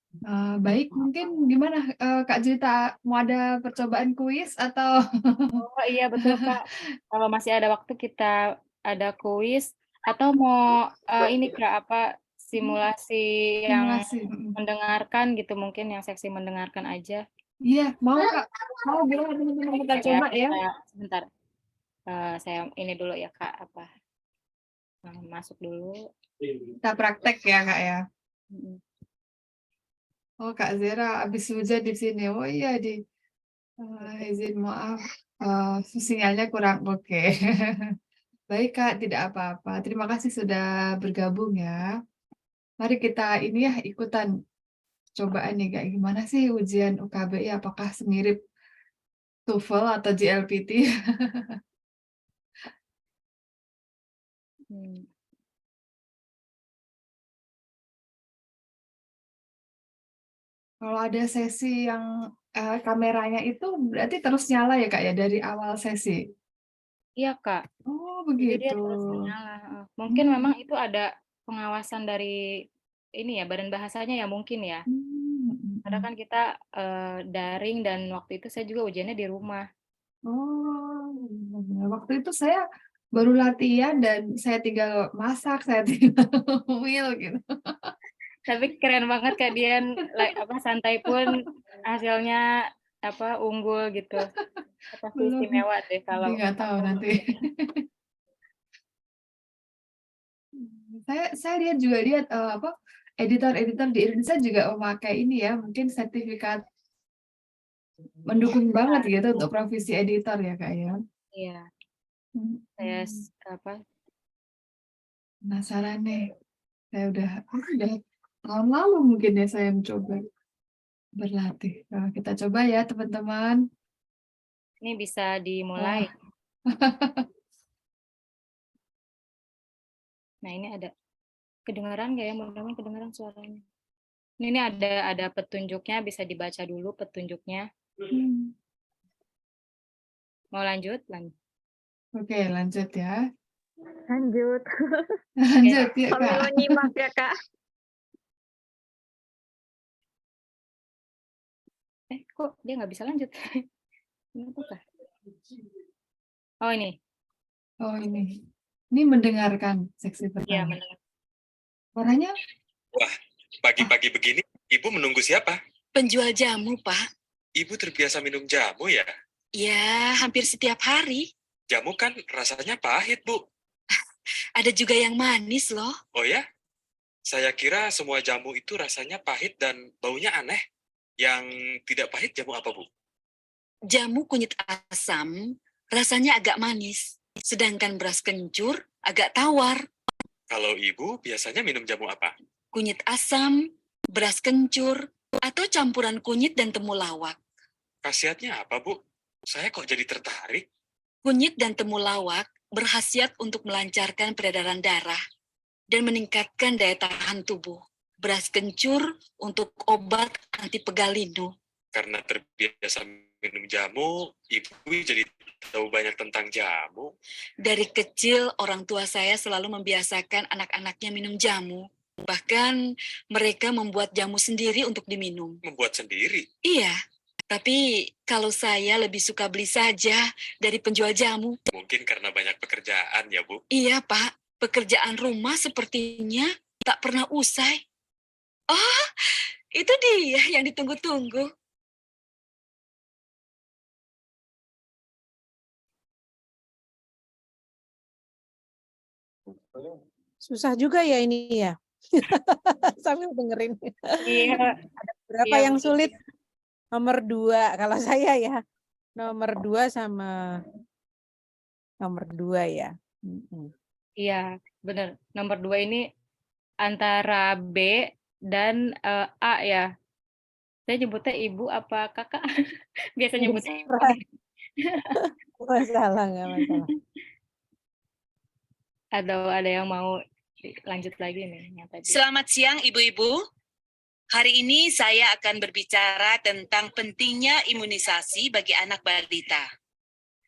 Baik, mungkin gimana Kak Juta mau ada percobaan kuis atau Oh iya betul Kak. Kalau masih ada waktu kita ada kuis atau mau ini Kak simulasi yang simulasi? mendengarkan gitu, mungkin yang seksi mendengarkan aja. Iya, mau Kak. Mau gimana teman-teman kita coba ya. Sebentar. Saya ini dulu ya Kak, masuk dulu. Kita praktek ya Kak ya. Mm. Oh Kak Zera habis hujan di sini. Oh iya izin maaf. Sinyalnya kurang oke. Baik Kak, tidak apa-apa. Terima kasih sudah bergabung ya. Mari kita ini ya ikutan cobaan nih Kak. Gimana sih ujian UKBI? Apakah semirip TOEFL atau JLPT? Kalau ada sesi yang kameranya itu berarti terus nyala ya Kak ya dari awal sesi? Iya Kak. Oh Jadi dia begitu. terus menyala. Mungkin memang itu ada pengawasan dari ini ya Badan Bahasanya ya mungkin ya. Karena kan kita daring dan waktu itu saya juga ujiannya di rumah. Oh, waktu itu saya baru latihan dan saya tinggal masak, saya tinggal ngomil gitu. Tapi keren banget Kak Dian, santai pun hasilnya unggul gitu. Pasti Belum, istimewa deh nanti kalau nggak tahu nanti. Saya lihat editor-editor di Indonesia juga memakai ini ya, mungkin sertifikat mendukung banget gitu untuk profesi editor ya Kak ya. Iya, saya Hmm. Penasaran nih. Saya udah tahun lalu mungkin ya saya mencoba berlatih. Nah, kita coba ya teman-teman. ini bisa dimulai. Nah, ini ada kedengaran nggak ya? Mudah-mudahan kedengaran suaranya. Ini ada petunjuknya, bisa dibaca dulu petunjuknya. Mau lanjut? Oke, lanjut ya. Lanjut. Lanjut ya, Sambil Kak. menyimak ya, Kak. Kok dia nggak bisa lanjut? Kenapa, Kak? Oh, ini. Oh, ini. Ini mendengarkan seksi Iya, pertama. mendengar. Suaranya Wah, pagi-pagi begini, Ibu menunggu siapa? Penjual jamu, Pak. Ibu terbiasa minum jamu ya? Ya, hampir setiap hari. Jamu kan rasanya pahit, Bu. Ada juga yang manis loh. Oh ya? Saya kira semua jamu itu rasanya pahit dan baunya aneh. Yang tidak pahit jamu apa, Bu? Jamu kunyit asam rasanya agak manis. Sedangkan beras kencur agak tawar. Kalau Ibu biasanya minum jamu apa? Kunyit asam, beras kencur, atau campuran kunyit dan temulawak. Khasiatnya apa, Bu? Saya kok jadi tertarik? Kunyit dan temulawak berkhasiat untuk melancarkan peredaran darah dan meningkatkan daya tahan tubuh. Beras kencur untuk obat anti pegal linu. Karena terbiasa minum jamu, Ibu jadi tahu banyak tentang jamu. Dari kecil, orang tua saya selalu membiasakan anak-anaknya minum jamu. Bahkan mereka membuat jamu sendiri untuk diminum. Membuat sendiri. Iya, tapi kalau saya lebih suka beli saja dari penjual jamu. Mungkin karena banyak pekerjaan ya, Bu. Iya, Pak. Pekerjaan rumah sepertinya tak pernah usai. Oh, itu dia yang ditunggu-tunggu. Susah juga ya ini ya. Sambil dengerin. Iya. Berapa Iya, yang betul. sulit? Nomor 2 kalau saya ya. Nomor 2 sama nomor 2 ya. Iya, benar. Nomor 2 ini antara B dan A ya. Saya nyebutnya ibu apa kakak? Biasa nyebutnya ibu. Nggak masalah, nggak masalah. Atau ada yang mau lanjut lagi nih yang tadi. Selamat siang, Ibu-ibu. Hari ini saya akan berbicara tentang pentingnya imunisasi bagi anak balita.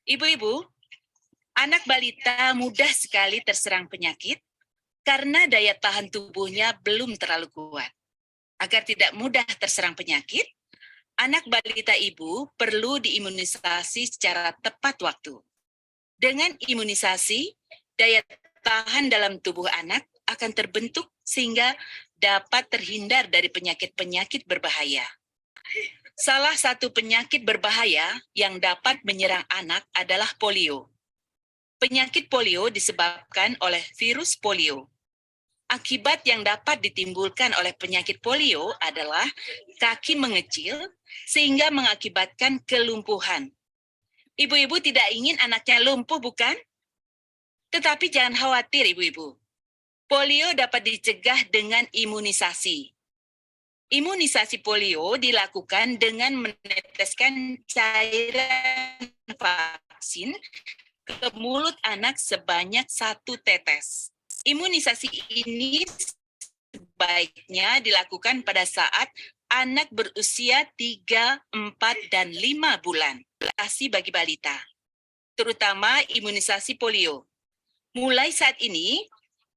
Ibu-ibu, anak balita mudah sekali terserang penyakit karena daya tahan tubuhnya belum terlalu kuat. Agar tidak mudah terserang penyakit, anak balita ibu perlu diimunisasi secara tepat waktu. Dengan imunisasi, daya tahan dalam tubuh anak akan terbentuk sehingga dapat terhindar dari penyakit-penyakit berbahaya. Salah satu penyakit berbahaya yang dapat menyerang anak adalah polio. Penyakit polio disebabkan oleh virus polio. Akibat yang dapat ditimbulkan oleh penyakit polio adalah kaki mengecil sehingga mengakibatkan kelumpuhan. Ibu-ibu tidak ingin anaknya lumpuh, bukan? Tetapi jangan khawatir, ibu-ibu. Polio dapat dicegah dengan imunisasi. Imunisasi polio dilakukan dengan meneteskan cairan vaksin ke mulut anak sebanyak 1 tetes. Imunisasi ini sebaiknya dilakukan pada saat anak berusia 3, 4, dan 5 bulan. Imunisasi bagi balita, terutama imunisasi polio. Mulai saat ini,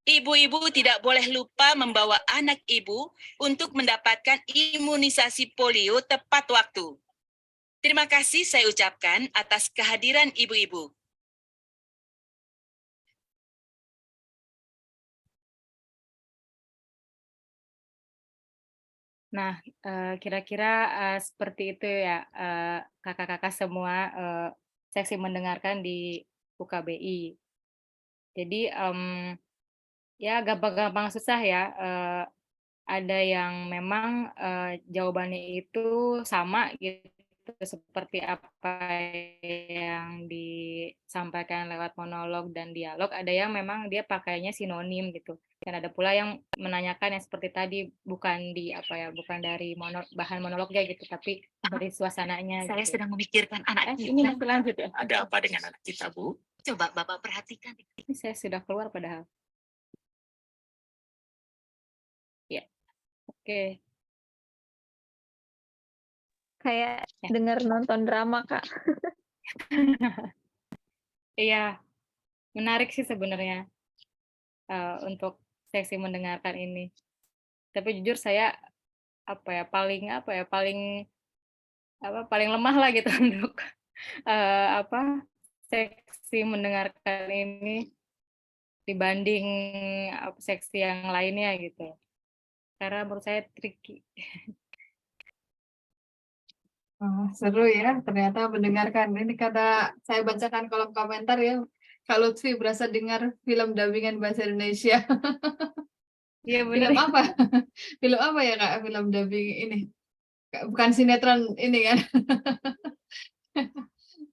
ibu-ibu tidak boleh lupa membawa anak ibu untuk mendapatkan imunisasi polio tepat waktu. Terima kasih saya ucapkan atas kehadiran ibu-ibu. Nah, kira-kira seperti itu ya, kakak-kakak semua seksi mendengarkan di UKBI. Jadi ya gampang-gampang susah ya. Ada yang memang jawabannya itu sama gitu seperti apa yang disampaikan lewat monolog dan dialog. Ada yang memang dia pakainya sinonim gitu. Dan ada pula yang menanyakan yang seperti tadi bukan dari bahan monolognya gitu, tapi dari suasananya. Saya gitu. sedang memikirkan anak kita. Ini masih lanjut ya? Ada apa dengan anak kita, Bu? Coba Bapak perhatikan. Ini saya sudah keluar padahal. Ya, oke. Kayak Ya. denger nonton drama, Kak. Iya, menarik sih sebenarnya untuk seksi mendengarkan ini. Tapi jujur saya paling lemah lah gitu untuk seksi mendengarkan ini dibanding seksi yang lainnya gitu. Karena menurut saya tricky. Seru ya, ternyata mendengarkan. Ini kata saya bacakan kolom komentar ya, Kak Lutfi berasa dengar film dubbingan bahasa Indonesia. Iya bener Film ya. apa? Film apa ya Kak? Film dubbing ini? Bukan sinetron ini kan?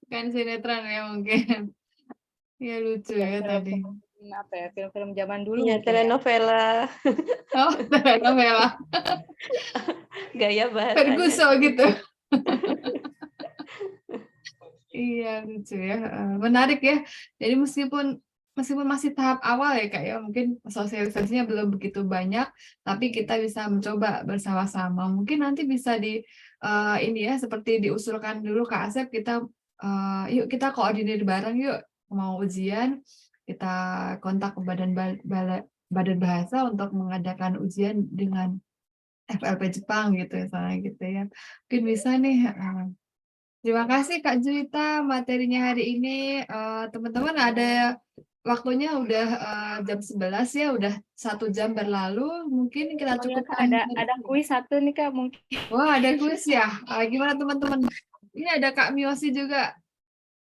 Bukan sinetron ya mungkin. Ya lucu Ya, ya tadi. film-film zaman dulu Iya, mungkin ya. telenovela. Oh, telenovela. Gaya bahasanya. Ferguso gitu. Iya lucu ya, menarik ya. Jadi meskipun masih tahap awal ya Kak ya, mungkin sosialisasinya belum begitu banyak, tapi kita bisa mencoba bersama-sama. Mungkin nanti bisa ini ya, seperti diusulkan dulu Kak Asep, kita yuk kita koordinir bareng yuk, mau ujian, kita kontak ke Badan Bahasa untuk mengadakan ujian dengan FLP Jepang gitu misalnya gitu ya. Mungkin bisa nih. Terima kasih Kak Juwita materinya hari ini. Teman-teman ada waktunya udah jam 11 ya, udah 1 jam berlalu. Mungkin kita Oh ya Kak, cukupkan. ada kuis satu nih Kak mungkin. Wah, ada kuis ya. Gimana teman-teman? Ini ada Kak Miosi juga.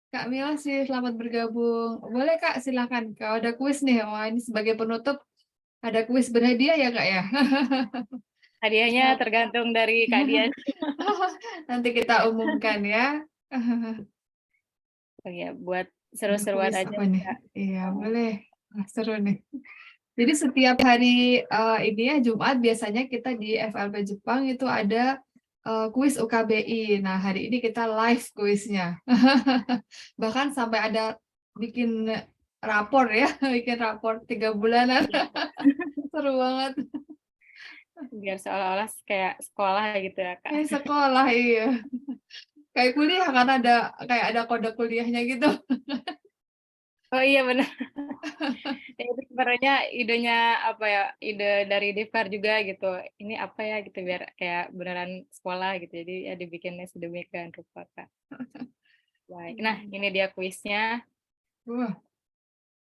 Kak Miosi, selamat bergabung. Boleh Kak, silakan. Kalau ada kuis nih, wah ini sebagai penutup ada kuis berhadiah ya Kak ya. Hadiahnya tergantung dari Kak Dian. Nanti kita umumkan ya. Oh ya, buat Ada seru-seruan kuis aja apa nih? Kak. Iya, boleh. Seru nih. Jadi setiap hari ini ya Jumat biasanya kita di FLP Jepang itu ada kuis UKBI. Nah, hari ini kita live kuisnya. Bahkan sampai ada bikin rapor ya, bikin rapor 3 bulanan. Seru banget. Biar seolah-olah kayak sekolah gitu ya Kak. Kayak sekolah, iya. Kayak kuliah karena kayak ada kode kuliahnya gitu. Oh iya benar. Ya, itu sebenarnya ide dari Divkar juga gitu. Ini apa ya gitu biar kayak beneran sekolah gitu. Jadi ya dibikinnya sedemikian rupa Kak. Baik. Nah, ini dia kuisnya. Wah,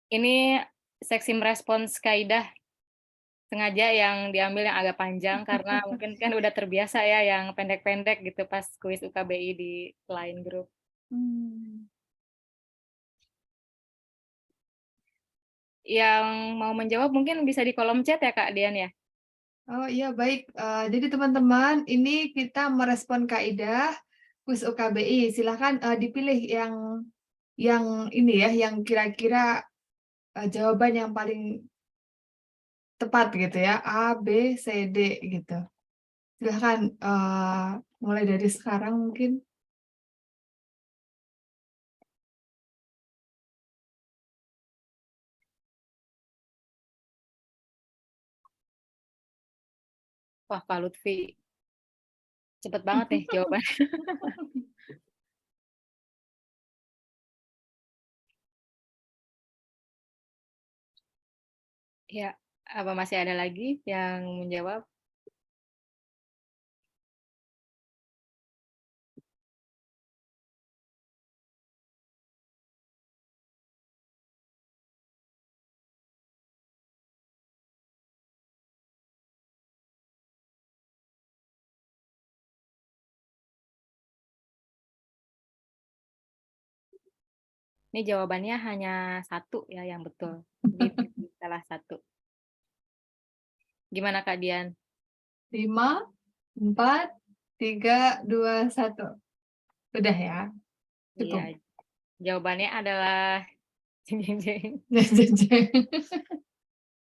Ini seksi merespons kaidah sengaja yang diambil yang agak panjang karena mungkin kan udah terbiasa ya yang pendek-pendek gitu pas kuis UKBI di line grup. Yang mau menjawab mungkin bisa di kolom chat ya Kak Dian ya. oh iya baik. Jadi teman-teman, ini kita merespon kaidah kuis UKBI. Silahkan dipilih yang ini ya, yang kira-kira jawaban yang paling tepat gitu ya, A, B, C, D gitu. Silahkan mulai dari sekarang mungkin. Wah Kak Lutfi, cepet banget nih jawabannya. Ya, apa masih ada lagi yang menjawab? Ini jawabannya hanya satu ya yang betul. Jadi salah satu. Gimana Kak Dian? 5, 4, 3, 2, 1. Udah ya? Cukup. Iya, jawabannya adalah jeng, jeng, jeng.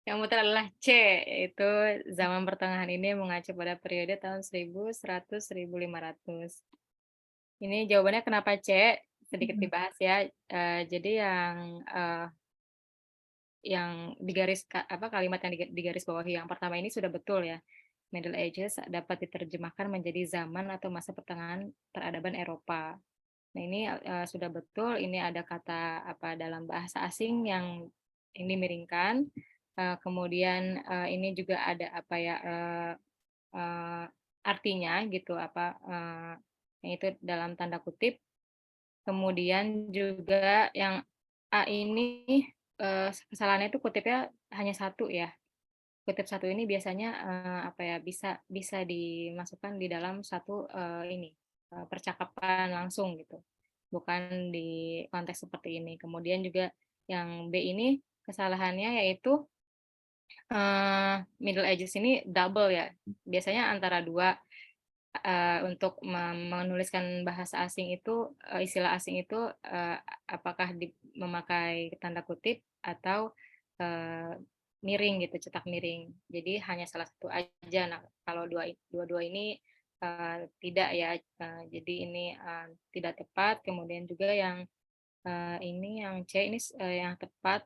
Yang betul adalah C, yaitu zaman pertengahan ini mengacu pada periode tahun 1100-1500. Ini jawabannya kenapa C? Sedikit dibahas ya. Jadi yang kalimat yang digaris bawahi yang pertama ini sudah betul ya. Middle Ages dapat diterjemahkan menjadi zaman atau masa pertengahan peradaban Eropa. Nah, ini sudah betul, ini ada kata apa dalam bahasa asing yang ini miringkan. Kemudian ini juga ada apa ya artinya gitu apa yang itu dalam tanda kutip. Kemudian juga yang A ini kesalahannya itu kutipnya hanya satu ya. Kutip satu ini biasanya apa ya bisa dimasukkan di dalam satu ini percakapan langsung gitu, bukan di konteks seperti ini. Kemudian juga yang B ini kesalahannya yaitu Middle Ages ini double ya, biasanya antara dua untuk menuliskan bahasa asing itu istilah asing itu apakah memakai tanda kutip atau miring gitu, cetak miring. Jadi hanya salah satu aja. Nah, kalau dua-dua ini tidak ya. Jadi ini tidak tepat. Kemudian juga yang ini yang C ini yang tepat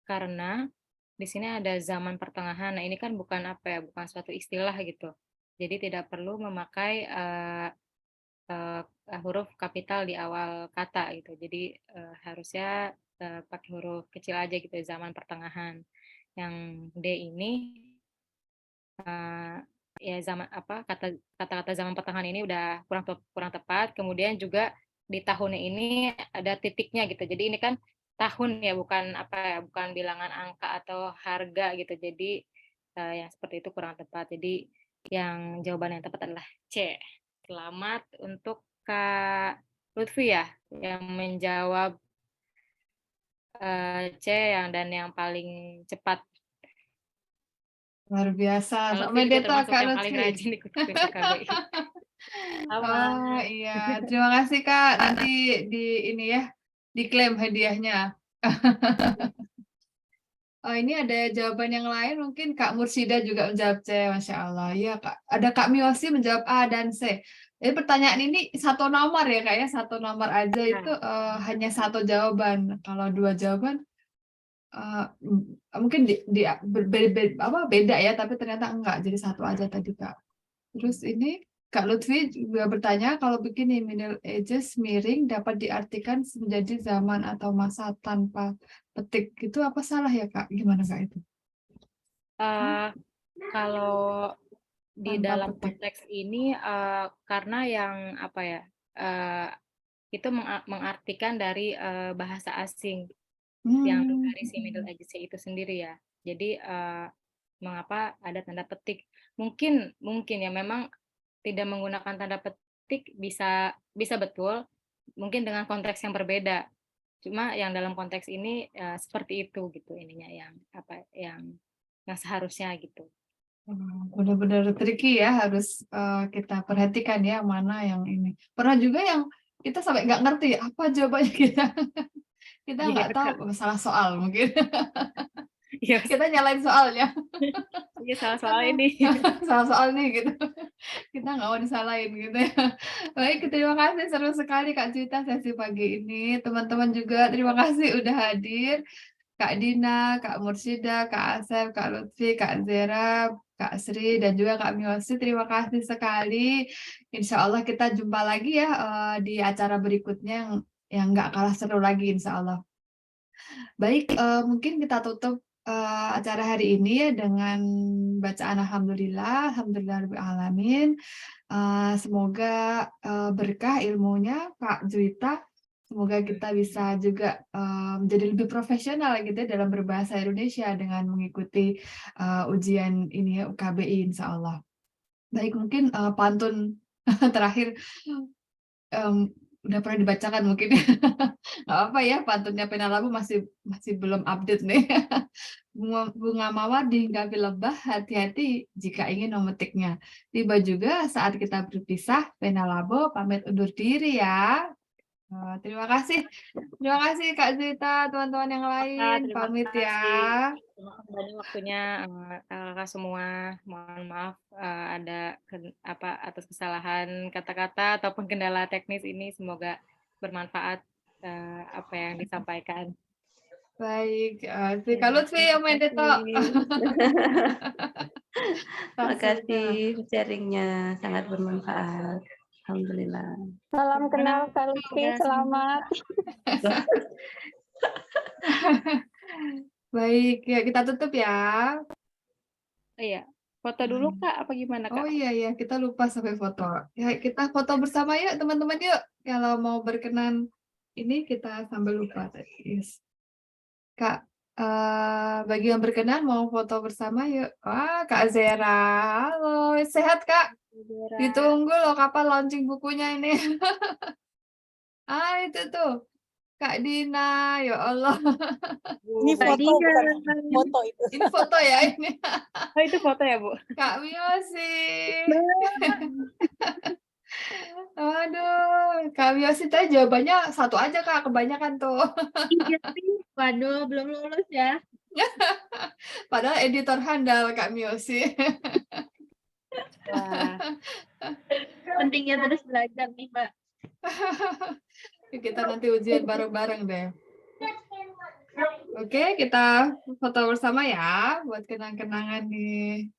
karena di sini ada zaman pertengahan. Nah, ini kan bukan apa ya, bukan suatu istilah gitu. Jadi tidak perlu memakai huruf kapital di awal kata gitu. Jadi harusnya pakai huruf kecil aja gitu, zaman pertengahan. Yang D ini ya zaman apa kata-kata zaman pertengahan ini udah kurang tepat. Kemudian juga di tahunnya ini ada titiknya gitu. Jadi ini kan tahun ya, bukan apa ya, bukan bilangan angka atau harga gitu. Jadi yang seperti itu kurang tepat. Jadi yang jawaban yang tepat adalah C. Selamat untuk Kak Lutfi ya yang menjawab C dan yang paling cepat. Luar biasa. Kak Lutfi Sampai juga Deta termasuk Kak yang paling Lutfi. rajin ikut kuis KBI. Oh iya, terima kasih Kak. Nanti ini ya diklaim hadiahnya. Oh, ini ada jawaban yang lain, mungkin Kak Mursida juga menjawab C, Masya Allah. Iya, Kak. Ada Kak Miosi menjawab A dan C. Jadi pertanyaan ini satu nomor ya, Kak ya. Satu nomor aja itu hanya satu jawaban. Kalau dua jawaban, mungkin beda ya, tapi ternyata enggak. Jadi satu aja tadi, Kak. Terus ini Kak Lutfi juga bertanya, kalau begini Middle Ages miring dapat diartikan menjadi zaman atau masa tanpa petik, itu apa salah ya Kak? Gimana Kak itu? Kalau di Tanpa dalam petik. konteks ini karena yang apa ya itu mengartikan dari bahasa asing yang dari si Middle Ages itu sendiri ya. Jadi mengapa ada tanda petik? Mungkin ya memang tidak menggunakan tanda petik bisa betul, mungkin dengan konteks yang berbeda. Cuma yang dalam konteks ini seperti itu gitu ininya yang apa yang seharusnya gitu. Benar-benar tricky ya, harus kita perhatikan ya mana yang ini. Pernah juga yang kita sampai nggak ngerti apa jawabannya kita nggak tahu, salah soal mungkin. Yes. Kita nyalain soalnya. Iya, salah soal ini. Salah soal nih gitu. Kita nggak mau disalahin gitu ya. Baik, terima kasih, seru sekali Kak Juwita sesi pagi ini. Teman-teman juga terima kasih udah hadir. Kak Dina, Kak Mursida, Kak Asep, Kak Lutfi, Kak Zera, Kak Sri, dan juga Kak Miosi. Terima kasih sekali. Insya Allah kita jumpa lagi ya di acara berikutnya yang nggak kalah seru lagi insya Allah. Baik, mungkin kita tutup acara hari ini ya dengan bacaan Alhamdulillah, Alhamdulillahirabbil alamin. Semoga berkah ilmunya Kak Juwita. Semoga kita bisa juga menjadi lebih profesional gitu ya dalam berbahasa Indonesia dengan mengikuti ujian ini ya UKBI insya Allah. Baik, mungkin pantun terakhir udah pernah dibacakan mungkin ya. Nggak apa ya, pantunnya Pena Labu masih belum update nih. Bunga mawar dihinggapi lebah, hati-hati jika ingin memetiknya. Tiba juga saat kita berpisah, Pena Labu pamit undur diri ya. Terima kasih Kak Zita, teman-teman yang lain, pamit ya. Terima kasih banyak waktunya kakak semua. Mohon maaf ada atas kesalahan kata-kata ataupun kendala teknis ini. Semoga bermanfaat apa yang disampaikan. Baik, Kak Lutfi yang main detok. Terima kasih sharingnya, sangat bermanfaat. Alhamdulillah. Salam kenal Kak Salam Lutfi, ya, selamat. Baik, ya kita tutup ya. Iya, foto dulu Hmm. Kak, apa gimana Oh Kak? iya ya, kita lupa sampai foto. Ya, kita foto bersama yuk teman-teman yuk. Kalau mau berkenan ini kita sambil lupa tadi. Yes. Kak, bagi yang berkenan mau foto bersama yuk. Wah, Kak Zera. Halo, sehat Kak? Ditunggu loh kapan launching bukunya ini. Itu tuh. Kak Dina, ya Allah. Ini Kak foto bukan Dian. foto itu. Ini foto ya ini. Oh itu foto ya Bu? Kak Miosi. Aduh, Kak Miosi tadi jawabannya satu aja Kak, kebanyakan tuh. Iya nih. Waduh, belum lulus ya. Padahal editor handal Kak Miosi. Wah, Pentingnya terus belajar nih, Mbak. Kita nanti ujian bareng-bareng deh. Oke, kita foto bersama ya buat kenang-kenangan nih.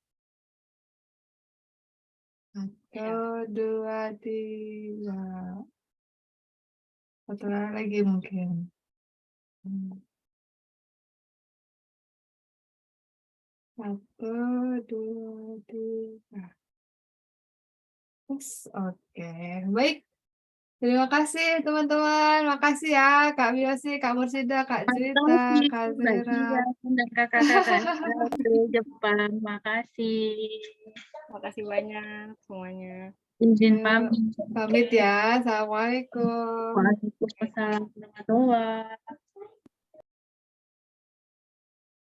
1, 2, 3. Satu lagi mungkin. 1, 2, 3. Oke, baik. Terima kasih teman-teman. Makasih ya Kak Miosi, Kak Mursida, Kak Juwita, Kak Zera. Dan kakak-kakak dari Jepang. Makasih. makasih banyak semuanya. Izin Yuk, pamit. pamit ya. Assalamualaikum. Waalaikumsalam warahmatullahi wabarakatuh.